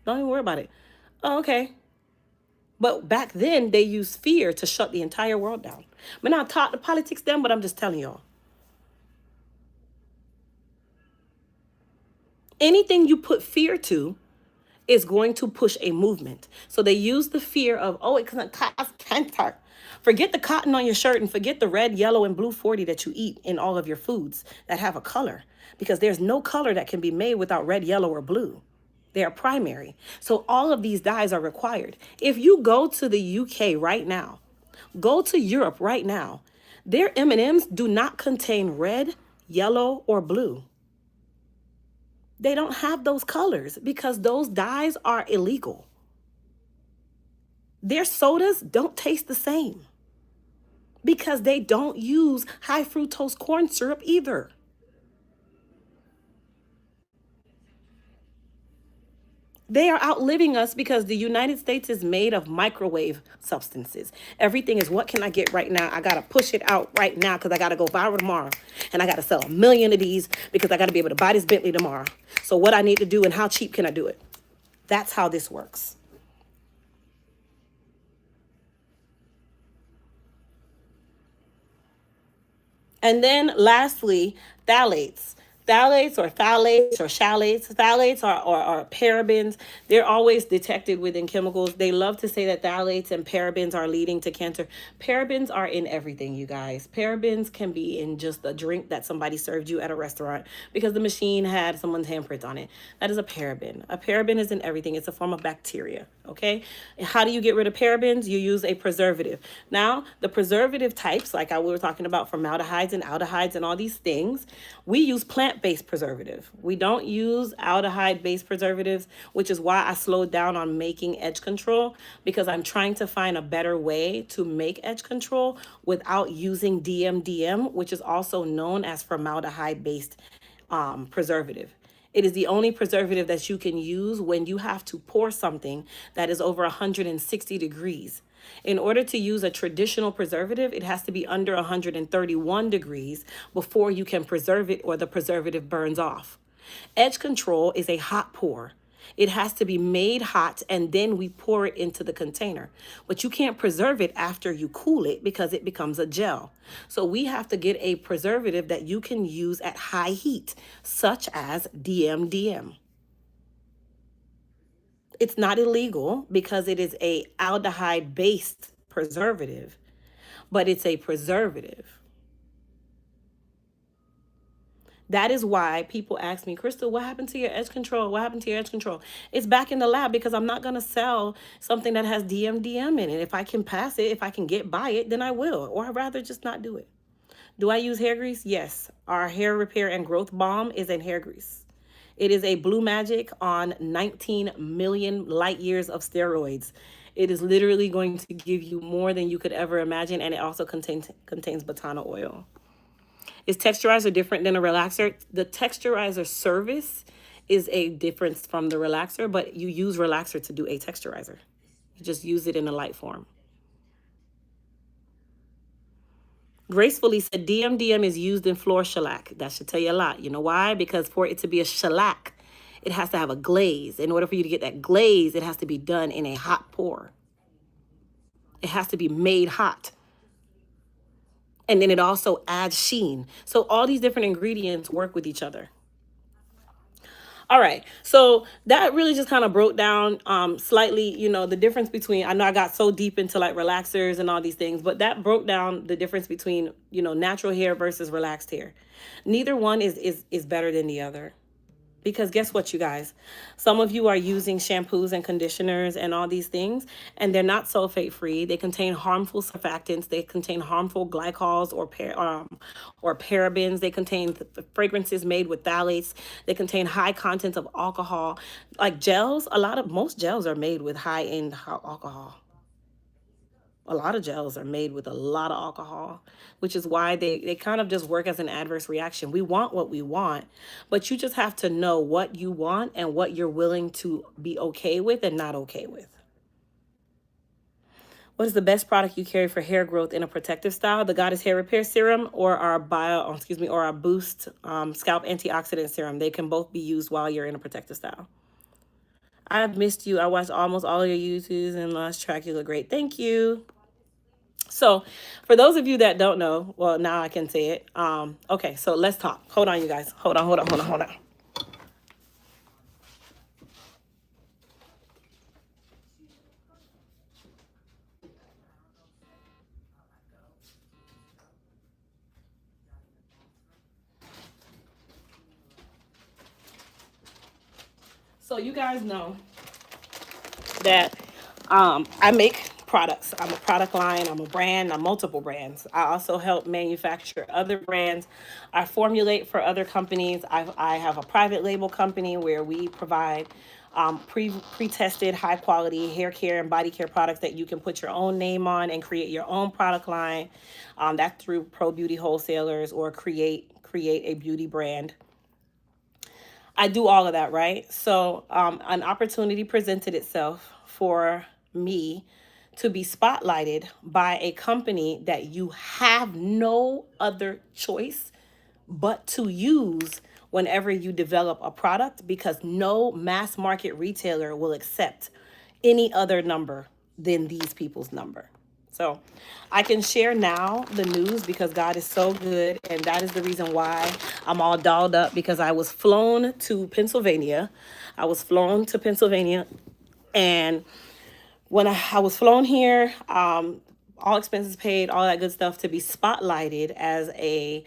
Don't even worry about it. Oh, okay. But back then, they used fear to shut the entire world down. But now, talk the politics then, but I'm just telling y'all. Anything you put fear to is going to push a movement. So they use the fear of, oh, it can cause cancer. Forget the cotton on your shirt and forget the red, yellow, and blue 40 that you eat in all of your foods that have a color, because there's no color that can be made without red, yellow, or blue. They are primary. So all of these dyes are required. If you go to the UK right now, go to Europe right now, their M&Ms do not contain red, yellow, or blue. They don't have those colors because those dyes are illegal. Their sodas don't taste the same because they don't use high fructose corn syrup either. They are outliving us because the United States is made of microwave substances. Everything is, what can I get right now? I got to push it out right now because I got to go viral tomorrow. And I got to sell 1 million of these because I got to be able to buy this Bentley tomorrow. So what I need to do and how cheap can I do it? That's how this works. And then lastly, phthalates. Phthalates or phthalates or phthalates. Phthalates are parabens. They're always detected within chemicals. They love to say that phthalates and parabens are leading to cancer. Parabens are in everything, you guys. Parabens can be in just a drink that somebody served you at a restaurant because the machine had someone's handprint on it. That is a paraben. A paraben is in everything. It's a form of bacteria, okay? And how do you get rid of parabens? You use a preservative. Now, the preservative types, like we were talking about formaldehydes and aldehydes and all these things, we use plant-based preservative. We don't use aldehyde-based preservatives, which is why I slowed down on making edge control, because I'm trying to find a better way to make edge control without using DMDM, which is also known as formaldehyde-based preservative. It is the only preservative that you can use when you have to pour something that is over 160 degrees. In order to use a traditional preservative, it has to be under 131 degrees before you can preserve it or the preservative burns off. Edge control is a hot pour. It has to be made hot and then we pour it into the container. But you can't preserve it after you cool it because it becomes a gel. So we have to get a preservative that you can use at high heat, such as DMDM. It's not illegal because it is a aldehyde based preservative, but it's a preservative. That is why people ask me, Crystal, what happened to your edge control? What happened to your edge control? It's back in the lab because I'm not going to sell something that has DMDM in it. If I can pass it, if I can get by it, then I will. Or I'd rather just not do it. Do I use hair grease? Yes. Our hair repair and growth balm is in hair grease. It is a Blue Magic on 19 million light years of steroids. It is literally going to give you more than you could ever imagine, and it also contains botana oil. Is texturizer different than a relaxer? The texturizer service is a difference from the relaxer, but you use relaxer to do a texturizer. You just use it in a light form. Gracefully said DMDM is used in floor shellac. That should tell you a lot. You know why? Because for it to be a shellac, it has to have a glaze. In order for you to get that glaze, it has to be done in a hot pour. It has to be made hot. And then it also adds sheen. So all these different ingredients work with each other. All right. So that really just kind of broke down slightly, the difference between, I know I got so deep into like relaxers and all these things, but that broke down the difference between, natural hair versus relaxed hair. Neither one is better than the other. Because guess what, you guys? Some of you are using shampoos and conditioners and all these things, and they're not sulfate free. They contain harmful surfactants. They contain harmful glycols or parabens. They contain fragrances made with phthalates. They contain high contents of alcohol. Like gels, most gels are made with high end alcohol. A lot of gels are made with a lot of alcohol, which is why they kind of just work as an adverse reaction. We want what we want, but you just have to know what you want and what you're willing to be okay with and not okay with. What is the best product you carry for hair growth in a protective style? The Goddess Hair Repair Serum or or our Boost Scalp Antioxidant Serum. They can both be used while you're in a protective style. I've missed you. I watched almost all of your YouTubes and lost track. You look great. Thank you. So for those of you that don't know, well, now I can say it. Okay, so let's talk. Hold on, you guys. Hold on. So you guys know that I make products. I'm a product line. I'm a brand. I'm multiple brands. I also help manufacture other brands. I formulate for other companies. I have a private label company where we provide pre-tested high quality hair care and body care products that you can put your own name on and create your own product line. That's through Pro Beauty Wholesalers or create a beauty brand. I do all of that, right? So an opportunity presented itself for me to be spotlighted by a company that you have no other choice but to use whenever you develop a product, because no mass market retailer will accept any other number than these people's number. So I can share now the news because God is so good. And that is the reason why I'm all dolled up, because I was flown to Pennsylvania. And when I was flown here, all expenses paid, all that good stuff, to be spotlighted as they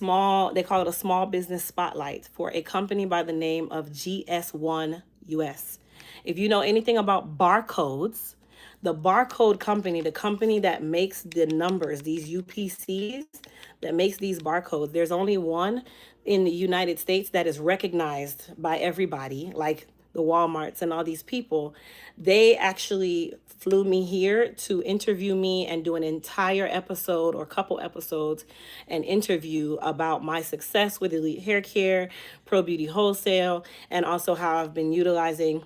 call it a small business spotlight for a company by the name of GS1 US. If you know anything about barcodes, the barcode company, the company that makes the numbers, these UPCs, that makes these barcodes, there's only one in the United States that is recognized by everybody, like the Walmarts and all these people. They actually flew me here to interview me and do an entire episode or couple episodes and interview about my success with Elite Hair Care, Pro Beauty Wholesale, and also how I've been utilizing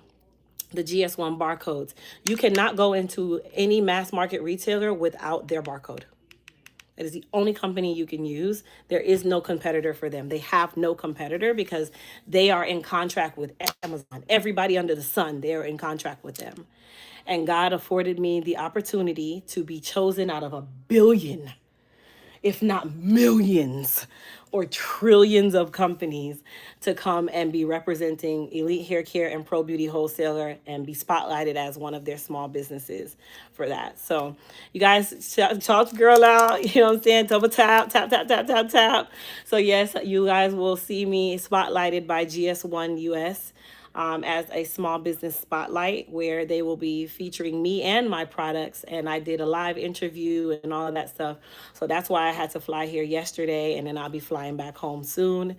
the GS1 barcodes. You cannot go into any mass market retailer without their barcode. It is the only company you can use. There is no competitor for them. They have no competitor because they are in contract with Amazon. Everybody under the sun, they're in contract with them. And God afforded me the opportunity to be chosen out of a billion, if not millions or trillions of companies, to come and be representing Elite Hair Care and Pro Beauty Wholesaler and be spotlighted as one of their small businesses for that. So you guys, shout the girl out, you know what I'm saying? Double tap, tap, tap, tap, tap, tap. So yes, you guys will see me spotlighted by GS1 US. As a small business spotlight where they will be featuring me and my products. And I did a live interview and all of that stuff. So that's why I had to fly here yesterday, and then I'll be flying back home soon.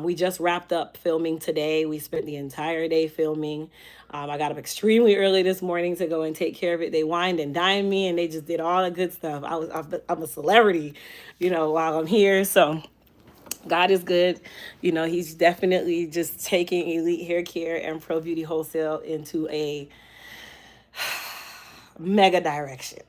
We just wrapped up filming today. We spent the entire day filming. I got up extremely early this morning to go and take care of it. They wined and dined me, and they just did all the good stuff. I'm a celebrity, while I'm here. So God is good. He's definitely just taking Elite Hair Care and Pro Beauty Wholesale into a mega direction.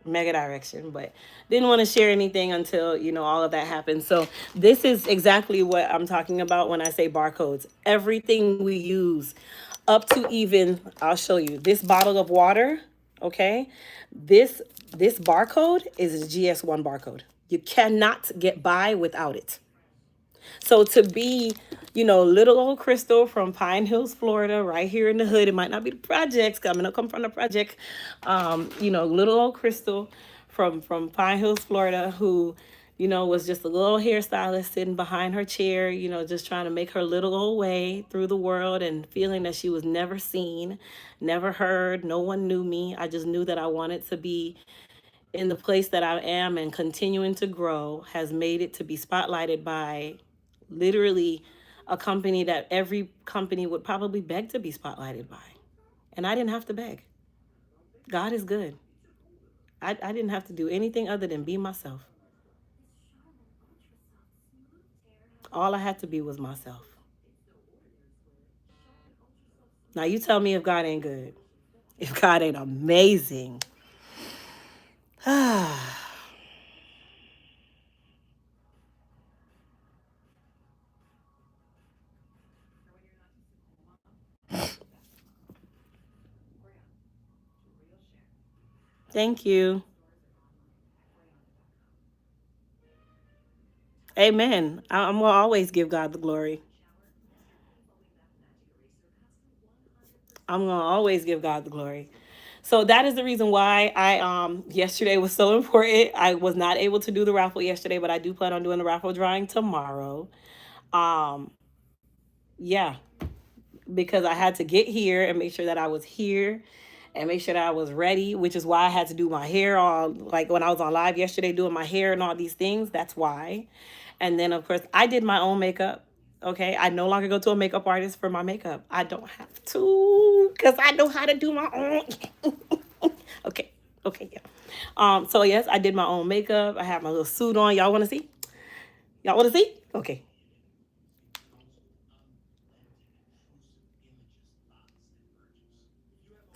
But didn't want to share anything until, all of that happened. So this is exactly what I'm talking about when I say barcodes. Everything we use, up to even, I'll show you, this bottle of water, okay? This barcode is a GS1 barcode. You cannot get by without it. So to be, little old Crystal from Pine Hills, Florida, right here in the hood. It might not be the projects, coming up, come from the project. Little old Crystal from Pine Hills, Florida, who, was just a little hairstylist sitting behind her chair, just trying to make her little old way through the world and feeling that she was never seen, never heard. No one knew me. I just knew that I wanted to be in the place that I am, and continuing to grow has made it to be spotlighted by literally a company that every company would probably beg to be spotlighted by. And I didn't have to beg. God is good. I didn't have to do anything other than be myself. All I had to be was myself. Now you tell me if God ain't good, if God ain't amazing. Thank you. Amen. I'm going to always give God the glory. I'm going to always give God the glory. So that is the reason why I yesterday was so important. I was not able to do the raffle yesterday, but I do plan on doing the raffle drawing tomorrow. Um yeah, because I had to get here and make sure that I was here and make sure that I was ready, which is why I had to do my hair all, like when I was on live yesterday doing my hair and all these things. That's why. And then of course I did my own makeup. Okay, I no longer go to a makeup artist for my makeup. I don't have to, because I know how to do my own. Okay. Okay, yeah. So yes, I did my own makeup. I have my little suit on. Y'all want to see? Y'all want to see? Okay.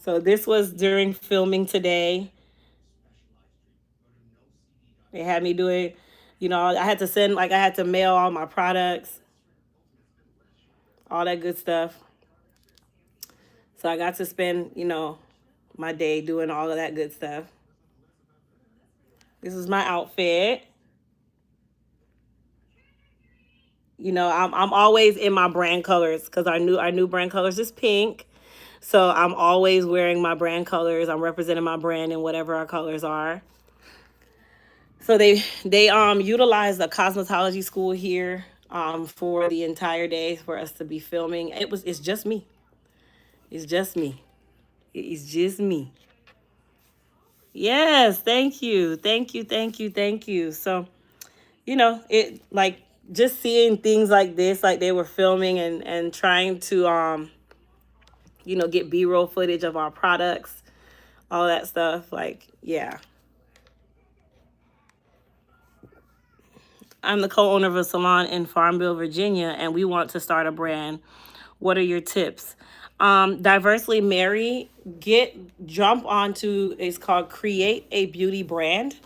So this was during filming today. They had me do it. I had to send, like, I had to mail all my products, all that good stuff. So I got to spend, my day doing all of that good stuff. This is my outfit. I'm always in my brand colors, because our new brand colors is pink. So I'm always wearing my brand colors. I'm representing my brand in whatever our colors are. So they utilized a cosmetology school here for the entire day for us to be filming. It's just me. It's just me. It's just me. Yes, thank you. Thank you. Thank you. Thank you. So, it, like, just seeing things like this, like they were filming and trying to get B-roll footage of our products, all that stuff, like, yeah. I'm the co-owner of a salon in Farmville, Virginia, and we want to start a brand. What are your tips? Diversely Mary, jump onto, it's called Create a Beauty Brand.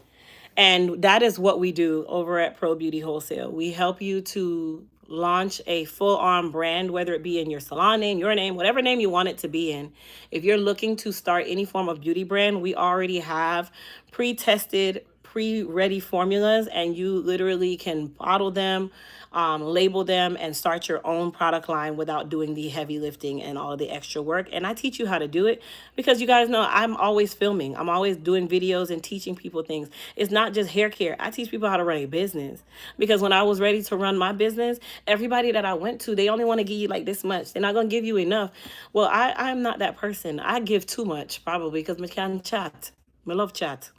And that is what we do over at Pro Beauty Wholesale. We help you to launch a full-on brand, whether it be in your salon name, your name, whatever name you want it to be in. If you're looking to start any form of beauty brand, we already have pre-tested, pre-ready formulas, and you literally can bottle them, label them, and start your own product line without doing the heavy lifting and all the extra work. And I teach you how to do it, because you guys know I'm always filming. I'm always doing videos and teaching people things. It's not just hair care. I teach people how to run a business, because when I was ready to run my business, everybody that I went to, they only want to give you like this much. They're not going to give you enough. Well, I'm not that person. I give too much, probably, because I can chat. I love chat.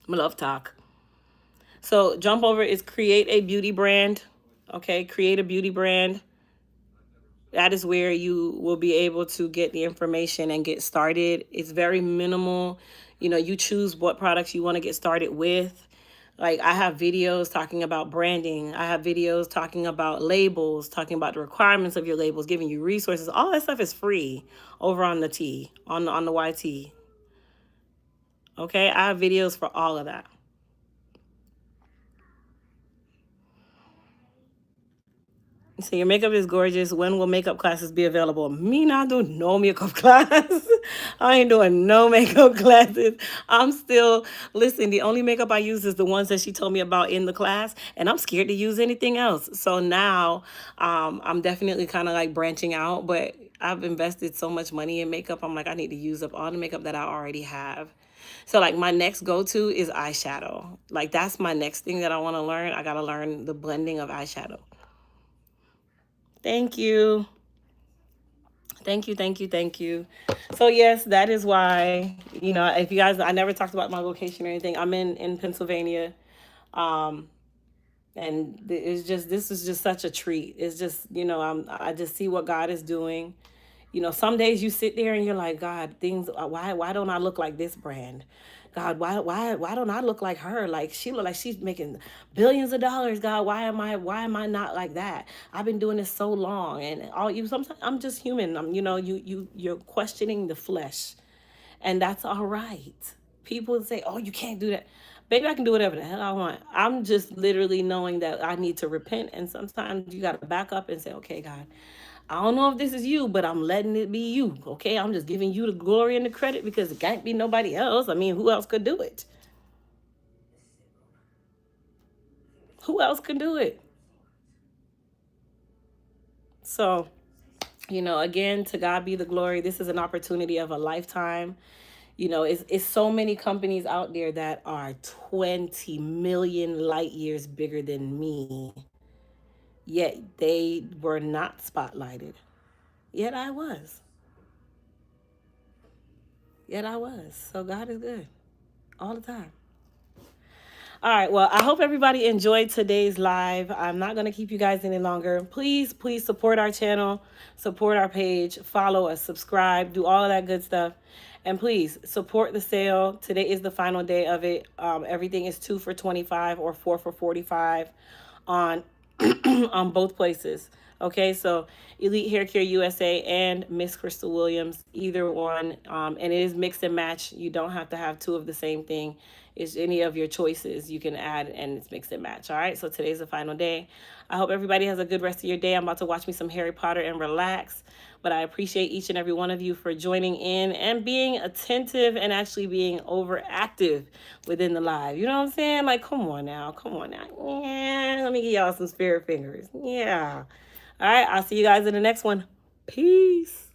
I love talk. So jump over is Create a Beauty Brand. Okay, create a beauty brand. That is where you will be able to get the information and get started. It's very minimal. You choose what products you want to get started with. Like, I have videos talking about branding. I have videos talking about labels, talking about the requirements of your labels, giving you resources. All that stuff is free over on the T, on the YT. Okay, I have videos for all of that. So your makeup is gorgeous. When will makeup classes be available? Me not doing no makeup class. I ain't doing no makeup classes. I'm still, listen, the only makeup I use is the ones that she told me about in the class, and I'm scared to use anything else. So now I'm definitely kind of like branching out, but I've invested so much money in makeup. I'm like, I need to use up all the makeup that I already have. So like my next go-to is eyeshadow. Like that's my next thing that I want to learn. I got to learn the blending of eyeshadow. Thank you. Thank you, thank you, thank you. So yes, that is why, if you guys, I never talked about my location or anything. I'm in Pennsylvania. Um, and it's just, this is just such a treat. It's just, I just see what God is doing. Some days you sit there and you're like, God, things, why don't I look like this brand? God, why don't I look like her? Like she look like she's making billions of dollars. God, why am I not like that? I've been doing this so long, and all you. Sometimes I'm just human. You're questioning the flesh, and that's all right. People say, oh, you can't do that. Baby, I can do whatever the hell I want. I'm just literally knowing that I need to repent, and sometimes you got to back up and say, okay, God, I don't know if this is you, but I'm letting it be you. Okay, I'm just giving you the glory and the credit because it can't be nobody else. I mean, who else could do it? Who else can do it? So, again, to God be the glory. This is an opportunity of a lifetime. It's so many companies out there that are 20 million light years bigger than me, yet they were not spotlighted. Yet I was. Yet I was. So God is good all the time. All right. Well, I hope everybody enjoyed today's live. I'm not going to keep you guys any longer. Please, please support our channel, support our page, follow us, subscribe, do all of that good stuff. And please support the sale. Today is the final day of it. Everything is 2 for $25 or 4 for $45 on on both places. Okay, so Elite Hair Care USA and Miss Crystal Williams, either one. And it is mix and match. You don't have to have two of the same thing. It's any of your choices you can add, and it's mix and match. All right, so today's the final day. I hope everybody has a good rest of your day. I'm about to watch me some Harry Potter and relax. But I appreciate each and every one of you for joining in and being attentive and actually being overactive within the live. You know what I'm saying? Like, come on now. Come on now. Yeah, let me give y'all some spirit fingers. Yeah. All right, I'll see you guys in the next one. Peace.